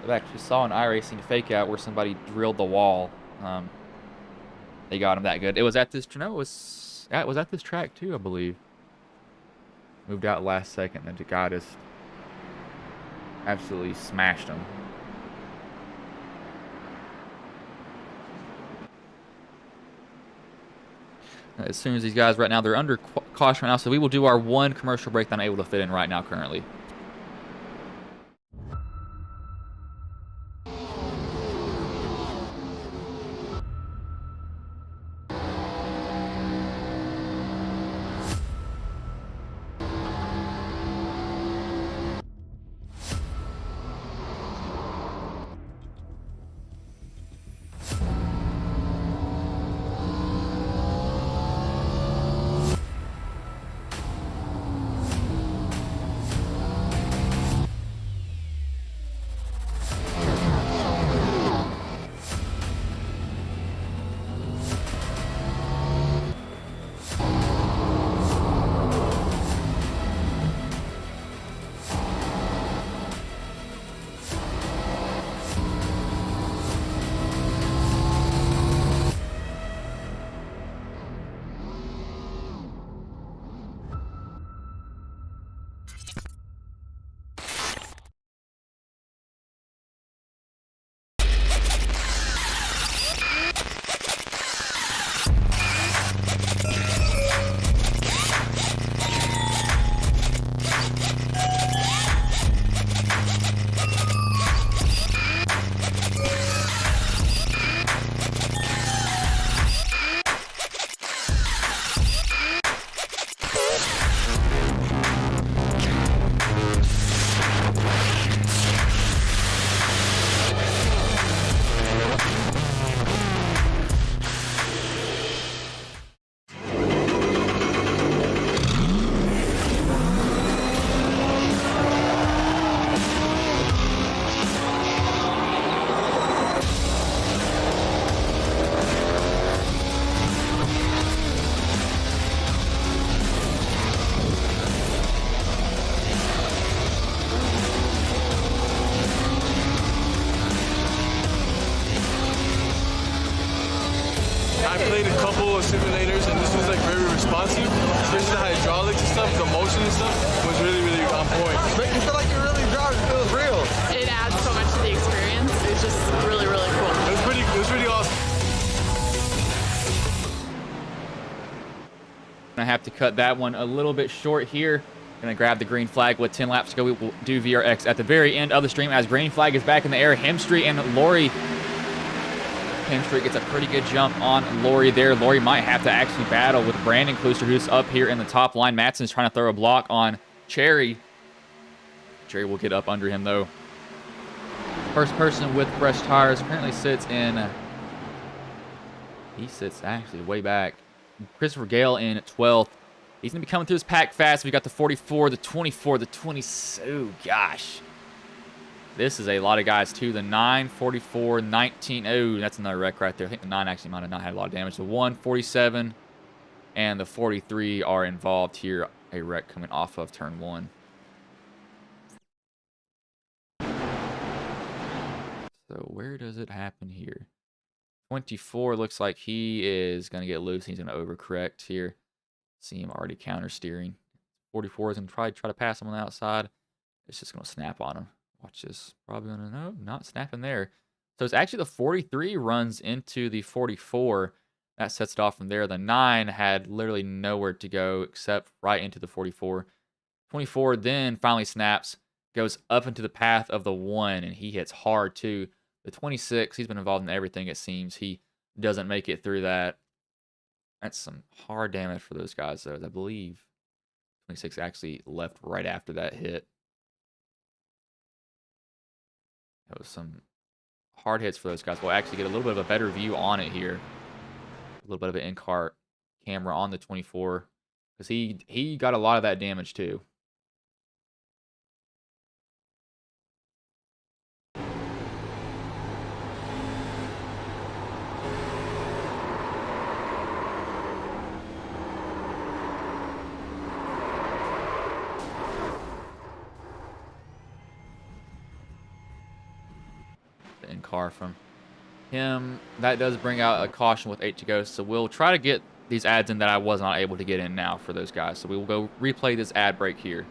I've actually saw an iRacing fake out where somebody drilled the wall. They got him that good. It was at this... No, it was at this track too, I believe. Moved out last second, and the guy just absolutely smashed him. As soon as these guys right now, they're under caution right now, so we will do our one commercial break that I'm able to fit in right now currently. I played a couple of simulators and this was like very responsive, especially the hydraulics and stuff, the motion and stuff was really, really on point. Make you feel like you're really driving, it feels real. It adds so much to the experience. It's just really, really cool. It was pretty awesome. I have to cut that one a little bit short here. Gonna grab the green flag with 10 laps to go. We will do VRX at the very end of the stream as green flag is back in the air. Hemstreet and Lori. Hemstreet gets a pretty good jump on Lori there. Lori might have to actually battle with Brandon Kluster, who's up here in the top line. Matson's trying to throw a block on Cherry. Cherry will get up under him though. First person with fresh tires currently sits in. He sits actually way back. Christopher Gale in 12th. He's going to be coming through his pack fast. We got the 44, the 24, the 20. Oh, gosh. This is a lot of guys, too. The 9, 44, 19. Oh, that's another wreck right there. I think the 9 actually might have not had a lot of damage. The 1, 47, and the 43 are involved here. A wreck coming off of turn 1. So where does it happen here? 24 looks like he is going to get loose. He's going to overcorrect here. See him already counter steering. 44 is going to probably try to pass him on the outside. It's just going to snap on him. Watch this. Probably going to, no, not snapping there. So it's actually the 43 runs into the 44. That sets it off from there. The 9 had literally nowhere to go except right into the 44. 24 then finally snaps, goes up into the path of the 1, and he hits hard too. The 26, he's been involved in everything it seems. He doesn't make it through that. That's some hard damage for those guys, though. I believe 26 actually left right after that hit. That was some hard hits for those guys. We'll actually get a little bit of a better view on it here. A little bit of an in-car camera on the 24. Because he got a lot of that damage, too. In car from him. That does bring out a caution with 8 to go. So we'll try to get these ads in that I was not able to get in now for those guys. So we will go replay this ad break here.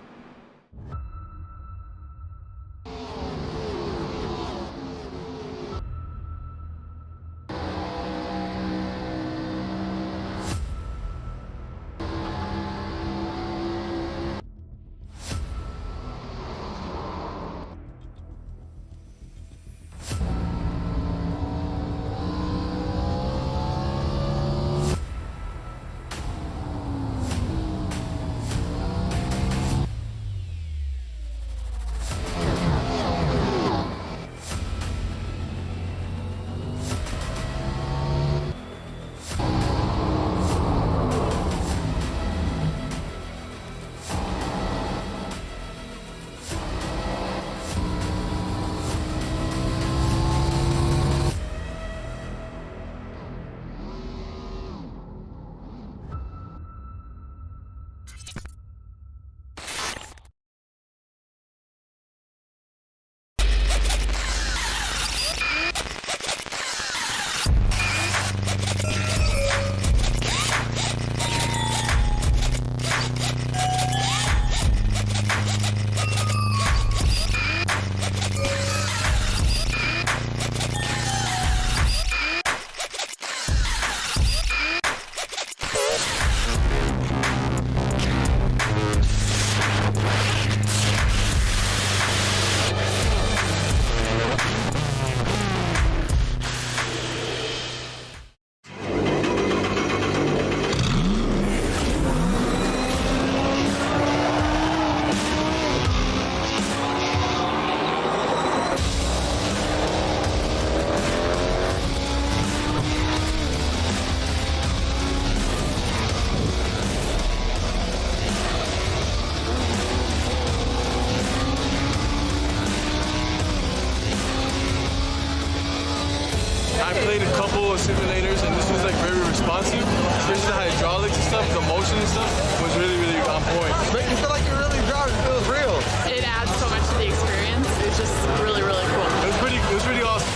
I played a couple of simulators, and this was like very responsive, especially the hydraulics and stuff, the motion and stuff was really, really on point. Make you feel like you're really driving. It feels real. It adds so much to the experience. It's just really, really cool. It was pretty awesome.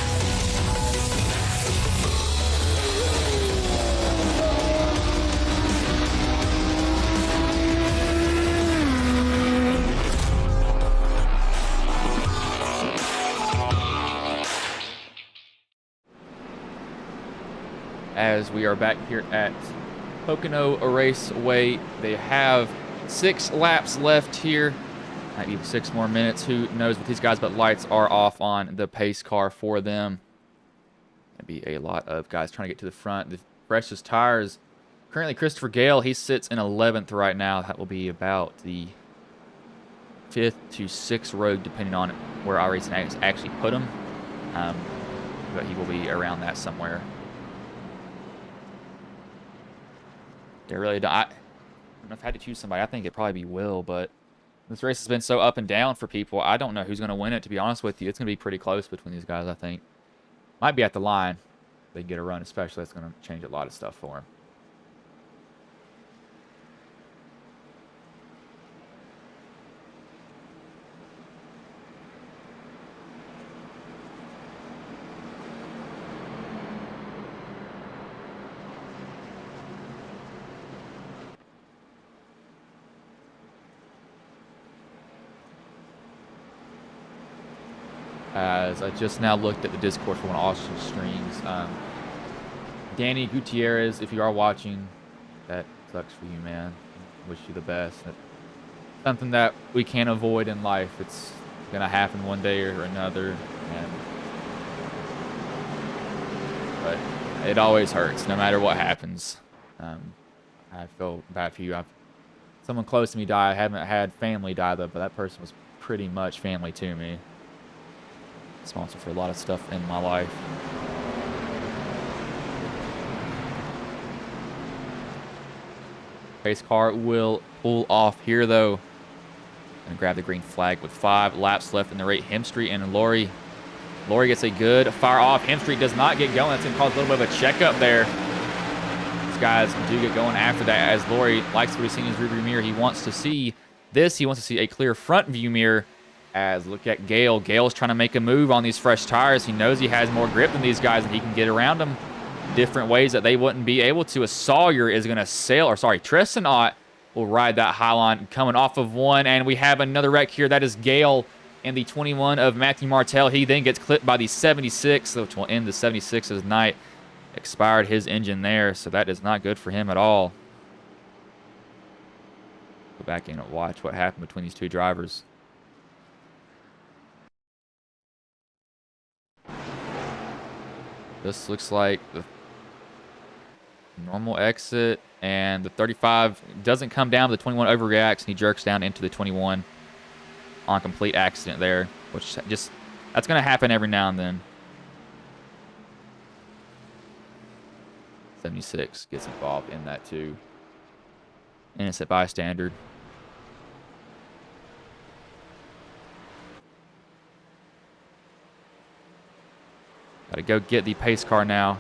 As we are back here at Pocono Raceway, they have 6 laps left here. Might be 6 more minutes. Who knows with these guys? But lights are off on the pace car for them. Gonna be a lot of guys trying to get to the front. The freshest tires. Currently, Christopher Gale, he sits in 11th right now. That will be about the 5th to 6th road, depending on where our racing actually put him. But he will be around that somewhere. They really don't. I don't know if I had to choose somebody. I think it'd probably be Will, but this race has been so up and down for people. I don't know who's going to win it, to be honest with you. It's going to be pretty close between these guys, I think. Might be at the line. If they get a run, especially. That's going to change a lot of stuff for him. As I just now looked at the Discord for one of Austin's streams, Danny Gutierrez, if you are watching, that sucks for you, man. Wish you the best. That's something that we can't avoid in life. It's gonna happen one day or another, but it always hurts, no matter what happens. I feel bad for you. Someone close to me died. I haven't had family die though, but that person was pretty much family to me. Responsible for a lot of stuff in my life. Pace car will pull off here though. Gonna grab the green flag with 5 laps left in the race. Hemstreet and Laurie gets a good fire off. Hemstreet does not get going. That's gonna cause a little bit of a checkup there. These guys do get going after that, as Laurie likes what he's seeing in his rearview mirror. He wants to see this. He wants to see a clear front view mirror. As look at Gale. Gale's trying to make a move on these fresh tires. He knows he has more grip than these guys, and he can get around them different ways that they wouldn't be able to. As Sawyer is going to sail, or sorry, Tristan Ott will ride that high line coming off of one, and we have another wreck here. That is Gale and the 21 of Matthew Martell. He then gets clipped by the 76, which will end the 76's night. Expired his engine there, so that is not good for him at all. Go back in and watch what happened between these two drivers. This looks like the normal exit, and the 35 doesn't come down, but the 21 overreacts, and he jerks down into the 21 on complete accident there, which just, that's going to happen every now and then. 76 gets involved in that too. Innocent bystander. Got to go get the pace car now.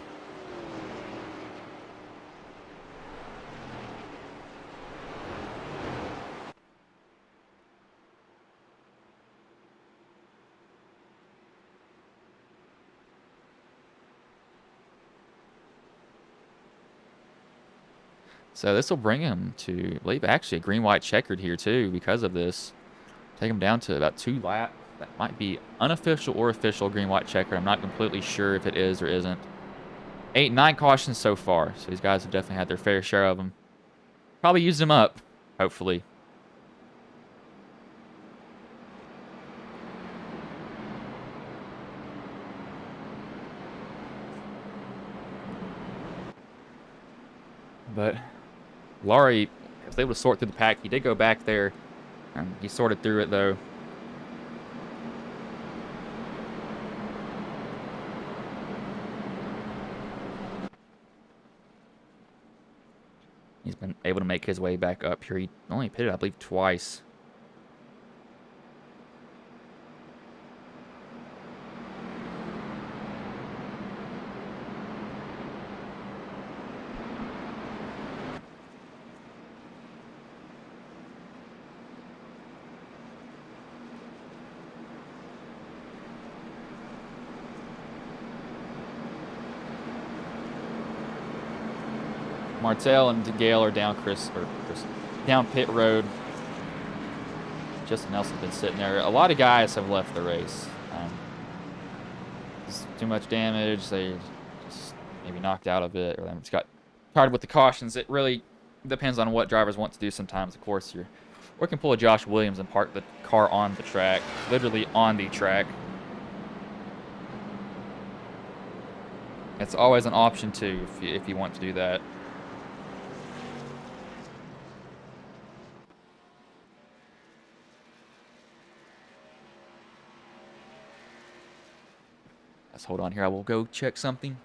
So this will bring him to, I believe, actually a green-white checkered here too because of this. Take him down to about 2 laps. That might be unofficial or official green-white checkered. I'm not completely sure if it is or isn't. 8, 9 cautions so far. So these guys have definitely had their fair share of them. Probably used them up, hopefully. But Laurie was able to sort through the pack. He did go back there. He sorted through it, though. He's been able to make his way back up here. He only pitted, I believe, twice. Martell and Gale are down down pit road. Justin Nelson's been sitting there. A lot of guys have left the race. Too much damage. They just maybe knocked out a bit, or they just got tired with the cautions. It really depends on what drivers want to do sometimes. Of course, or can pull a Josh Williams and park the car on the track, literally on the track. It's always an option too if you want to do that. Let's hold on here. I will go check something.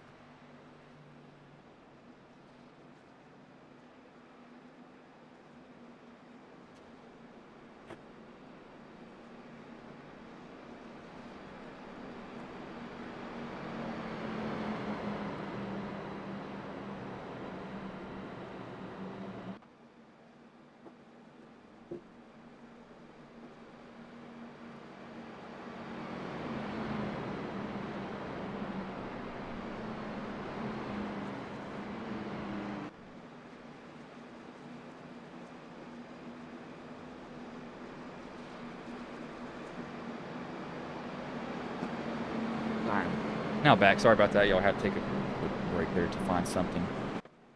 Now back. Sorry about that. Y'all had to take a quick break here to find something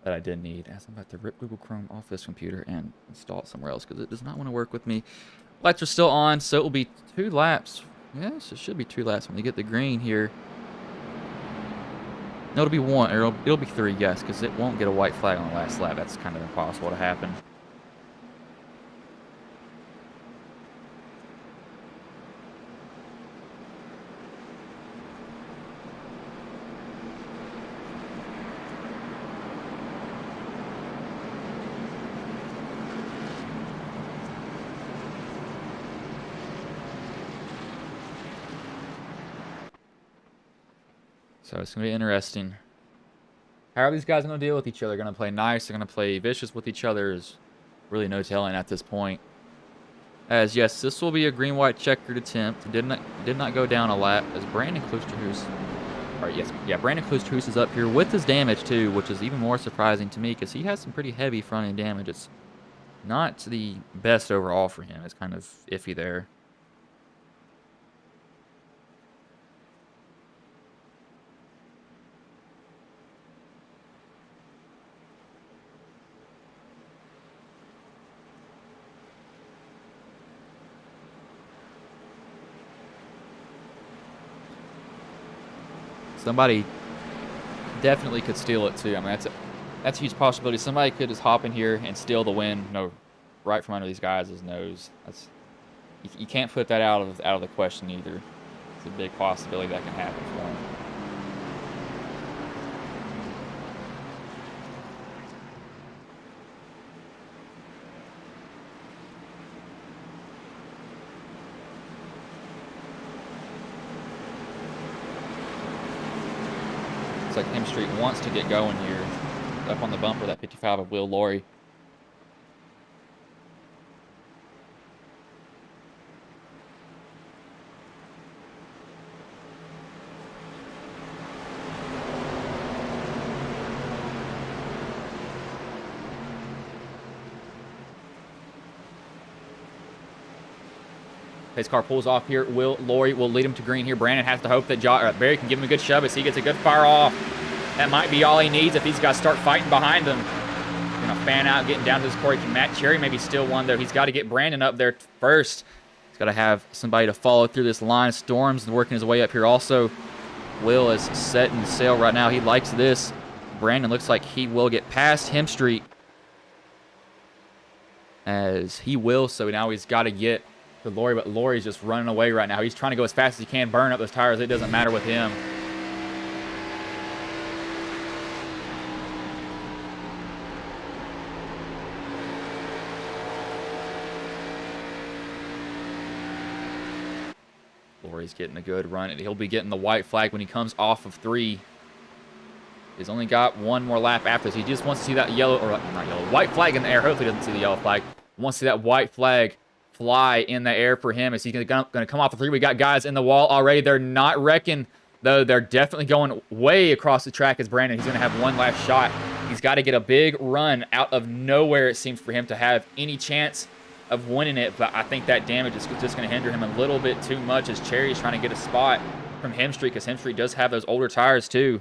that I did need, as I'm about to rip Google Chrome off this computer and install it somewhere else because it does not want to work with me. Lights are still on, so it will be 2 laps. Yes, it should be 2 laps when we get the green here. No, it'll be 1, or it'll be 3, yes, because it won't get a white flag on the last lap. That's kind of impossible to happen. So it's going to be interesting. How are these guys going to deal with each other? Going to play nice? They're going to play vicious with each other? There's really no telling at this point. As yes, this will be a green-white checkered attempt. It did not go down a lap as Brandon Klosterhuis. All right, yes, yeah, Brandon Klosterhuis is up here with his damage too, which is even more surprising to me because he has some pretty heavy front-end damage. It's not the best overall for him. It's kind of iffy there. Somebody definitely could steal it too. I mean, that's a huge possibility. Somebody could just hop in here and steal the win, right from under these guys' nose. You can't put that out of the question either. It's a big possibility that can happen for them. Looks like M Street wants to get going here. Up on the bumper, that 55 of Will Laurie. Pace car pulls off here. Will Laurie will lead him to green here. Brandon has to hope that Barry can give him a good shove as he gets a good fire off. That might be all he needs if these guys start fighting behind him. Gonna fan out, getting down to this Corey. Can Matt Cherry maybe steal one, though? He's got to get Brandon up there first. He's got to have somebody to follow through this line. Storms working his way up here also. Will is setting sail right now. He likes this. Brandon looks like he will get past Hemstreet. As he will, so now he's got to get to Laurie, but Laurie's just running away right now. He's trying to go as fast as he can, burn up those tires. It doesn't matter with him. Laurie's getting a good run, and he'll be getting the white flag when he comes off of 3. He's only got 1 more lap after this. He just wants to see that yellow, or not yellow, white flag in the air. Hopefully he doesn't see the yellow flag. He wants to see that white flag fly in the air for him as he's going to come off the 3. We got guys in the wall already. They're not wrecking, though. They're definitely going way across the track as Brandon. He's going to have one last shot. He's got to get a big run out of nowhere, it seems, for him to have any chance of winning it. But I think that damage is just going to hinder him a little bit too much as Cherry's trying to get a spot from Hemstreet, because Hemstreet does have those older tires too.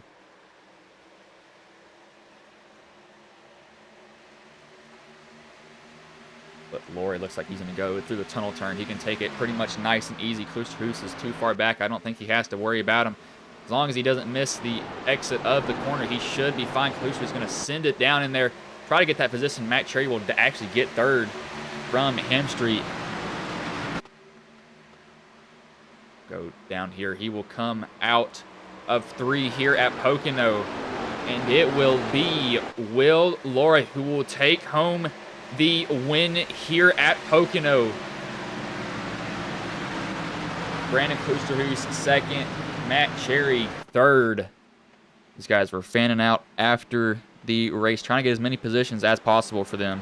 But Laurie looks like he's going to go through the tunnel turn. He can take it pretty much nice and easy. Klosterhuis is too far back. I don't think he has to worry about him. As long as he doesn't miss the exit of the corner, he should be fine. Klosterhuis is going to send it down in there, try to get that position. Matt Cherry will actually get 3rd from Hemstreet. Go down here. He will come out of 3 here at Pocono. And it will be Will Laurie who will take home the win here at Pocono. Brandon Klosterhuis 2nd, Matt Cherry 3rd. These guys were fanning out after the race, trying to get as many positions as possible for them.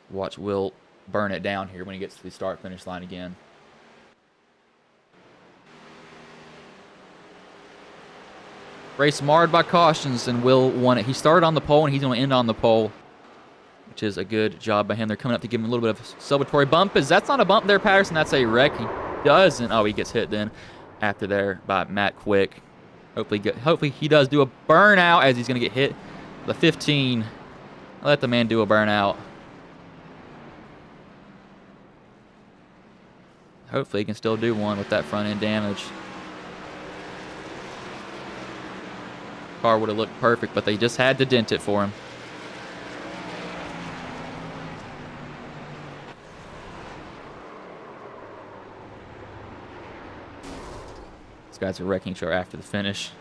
Watch Will burn it down here when he gets to the start-finish line again. Race marred by cautions, and Will won it. He started on the pole, and he's going to end on the pole. which is a good job by him. They're coming up to give him a little bit of a celebratory bump. That's not a bump there, Patterson. That's a wreck. He doesn't. Oh, he gets hit then after there by Matt Quick. Hopefully he does do a burnout as he's going to get hit. The 15. Let the man do a burnout. Hopefully he can still do one with that front end damage. Car would have looked perfect, but they just had to dent it for him. These guys are wrecking each other after the finish.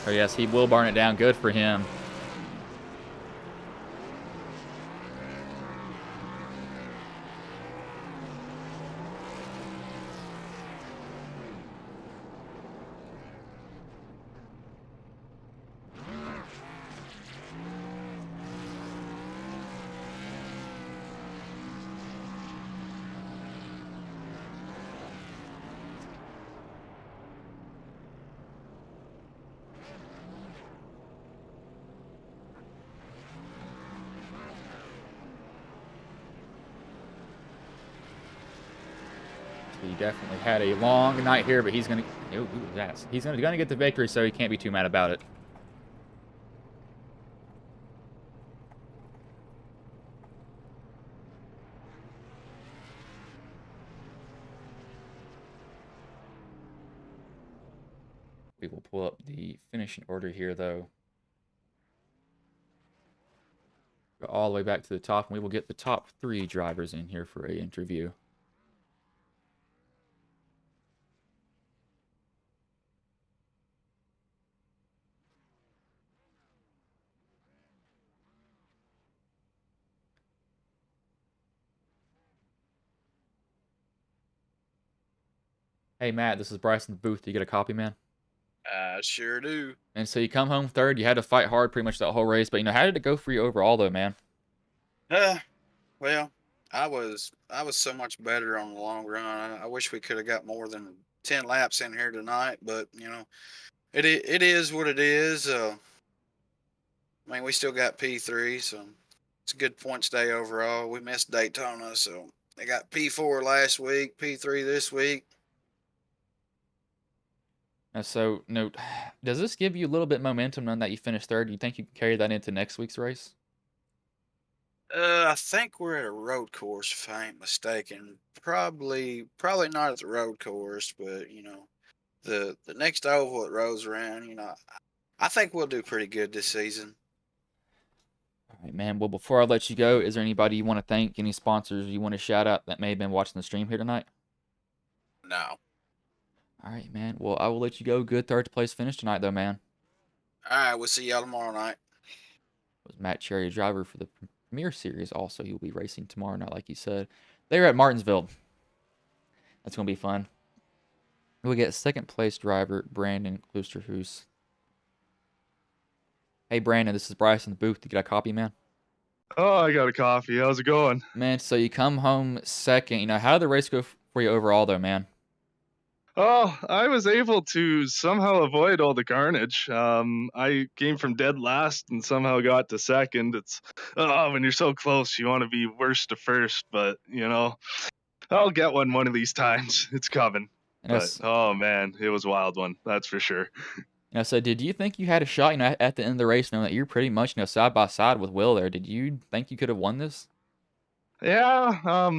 Oh, yes, he will burn it down. Good for him. He definitely had a long night here, but he's gonna. He's gonna get the victory, so he can't be too mad about it. We will pull up the finishing order here, though. Go all the way back to the top, and we will get the top 3 drivers in here for an interview. Hey, Matt, this is Bryce in the booth. Do you get a copy, man? I sure do. And so you come home third. You had to fight hard pretty much that whole race. But, how did it go for you overall, though, man? Well, I was so much better on the long run. I wish we could have got more than 10 laps in here tonight, but it is what it is. I mean, we still got P3, so it's a good points day overall. We missed Daytona, so they got P4 last week, P3 this week. So, does this give you a little bit of momentum on that you finished third? Do you think you can carry that into next week's race? I think we're at a road course, if I ain't mistaken. Probably not at the road course, but the next oval that rolls around, I think we'll do pretty good this season. All right, man. Well, before I let you go, is there anybody you want to thank? Any sponsors you want to shout out that may have been watching the stream here tonight? No. All right, man. Well, I will let you go. Good third place finish tonight, though, man. All right, we'll see y'all tomorrow night. Was Matt Cherry, driver for the Premier Series. Also, he will be racing tomorrow night, like you said. They're at Martinsville. That's going to be fun. We get second place driver Brandon Klusterhuis. Hey, Brandon, this is Bryce in the booth. You got a copy, man? Oh, I got a coffee. How's it going? Man, so you come home second. How did the race go for you overall, though, man? Oh, I was able to somehow avoid all the carnage. I came from dead last and somehow got to second. It's when you're so close, you want to be worst to first, but I'll get one of these times. It's coming. But oh man, it was a wild one. That's for sure. So did you think you had a shot, at the end of the race, knowing that you're pretty much, side by side with Will there? Did you think you could have won this? Yeah.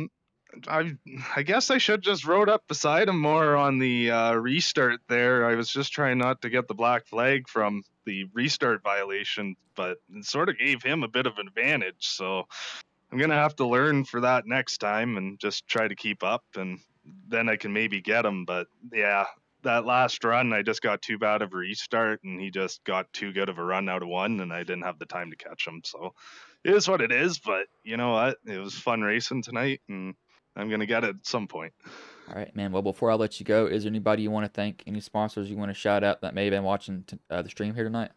I guess I should just rode up beside him more on the restart there. I was just trying not to get the black flag from the restart violation, but it sort of gave him a bit of an advantage. So I'm going to have to learn for that next time and just try to keep up, and then I can maybe get him. But yeah, that last run, I just got too bad of a restart, and he just got too good of a run out of one, and I didn't have the time to catch him. So it is what it is, but you know what? It was fun racing tonight, and I'm going to get it at some point. All right, man. Well, before I let you go, is there anybody you want to thank, any sponsors you want to shout out that may have been watching the stream here tonight?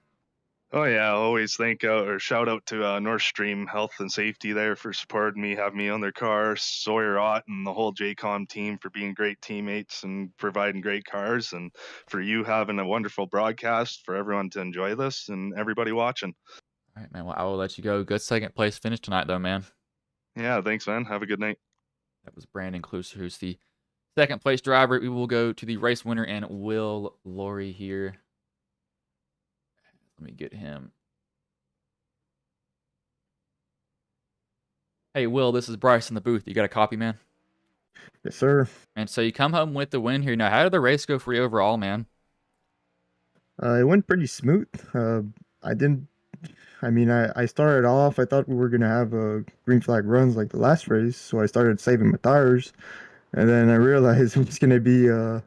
Oh yeah, I'll always shout out to North Stream Health and Safety there for supporting me, having me on their car, Sawyer Ott and the whole JCOM team for being great teammates and providing great cars, and for you having a wonderful broadcast for everyone to enjoy this and everybody watching. All right, man. Well, I will let you go. Good second place finish tonight, though, man. Yeah, thanks, man. Have a good night. That was Brandon Kluser, who's the second place driver. We will go to the race winner and Will Laurie here. Let me get him. Hey, Will, this is Bryce in the booth. You got a copy, man? Yes, sir. And so you come home with the win here. Now, how did the race go for you overall, man? It went pretty smooth. I didn't. I mean, I started off. I thought we were gonna have green flag runs like the last race, so I started saving my tires, and then I realized it was gonna be a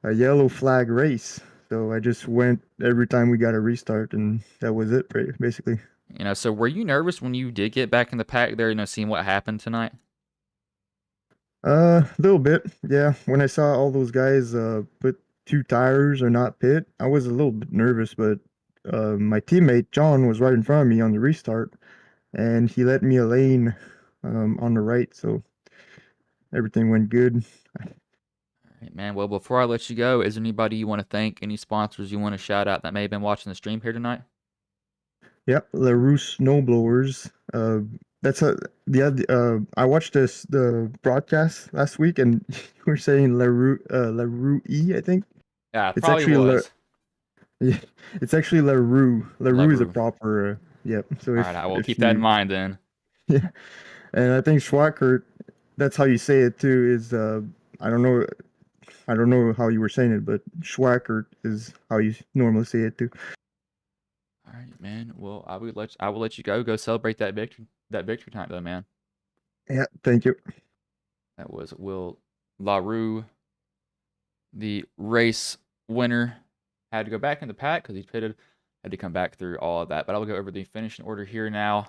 yellow flag race. So I just went every time we got a restart, and that was it, basically. So were you nervous when you did get back in the pack there, seeing what happened tonight? A little bit, yeah. When I saw all those guys put two tires or not pit, I was a little bit nervous, but my teammate John was right in front of me on the restart, and he let me a lane on the right, so everything went good. All right, man. Well, before I let you go, is there anybody you want to thank, any sponsors you want to shout out that may have been watching the stream here tonight? Yep, LaRue Snowblowers. That's I watched the broadcast last week, and you were saying LaRue E, I think. Yeah, it It's probably actually was. Yeah, it's actually LaRue. LaRue is a LaRue. proper. Yep. So All if, right, I will if keep that in you- mind then. Yeah, and I think Schwackert. That's how you say it too. Is I don't know. I don't know how you were saying it, but Schwackert is how you normally say it too. All right, man. Well, I will let you go. Go celebrate that victory tonight, though, man. Yeah. Thank you. That was Will LaRue, the race winner. Had to go back in the pack because he pitted. Had to come back through all of that. But I'll go over the finishing order here now.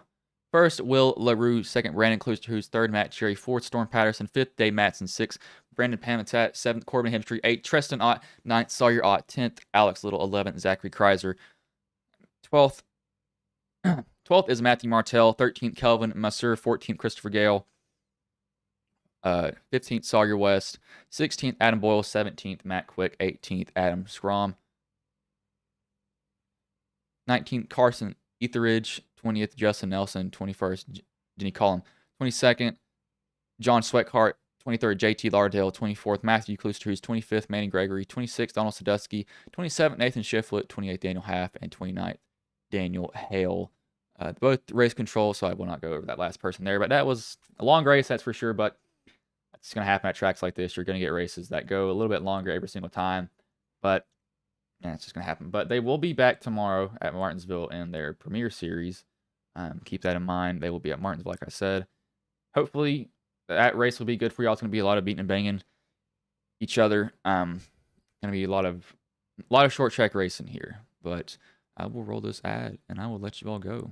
First, Will LaRue. Second, Brandon Kluster, who's third, Matt Cherry. Fourth, Storm Patterson. Fifth, Dave Matson. Sixth, Brandon Pamitat. Seventh, Corbin Hemstreet. Eighth, Treston Ott. Ninth, Sawyer Ott. 10th, Alex Little. 11th, Zachary Kreiser. 12th, 12th is Matthew Martell. 13th, Kelvin Masseur. 14th, Christopher Gale. 15th, Sawyer West. 16th, Adam Boyle. 17th, Matt Quick. 18th, Adam Scrom. 19th, Carson Etheridge. 20th, Justin Nelson. 21st, Jenny Collin. 22nd, John Sweathart. 23rd, JT Lardale. 24th, Matthew Kluster. 25th, Manny Gregory. 26th, Donald Sadusky. 27th, Nathan Shiflett. 28th, Daniel Half. And 29th, Daniel Hale. Both race control, so I will not go over that last person there. But that was a long race, that's for sure. But it's going to happen at tracks like this. You're going to get races that go a little bit longer every single time. But yeah, it's just going to happen. But they will be back tomorrow at Martinsville in their Premier Series. Keep that in mind. They will be at Martinsville, like I said. Hopefully, that race will be good for y'all. It's going to be a lot of beating and banging each other. Going to be a lot of short track racing here. But I will roll this ad, and I will let you all go.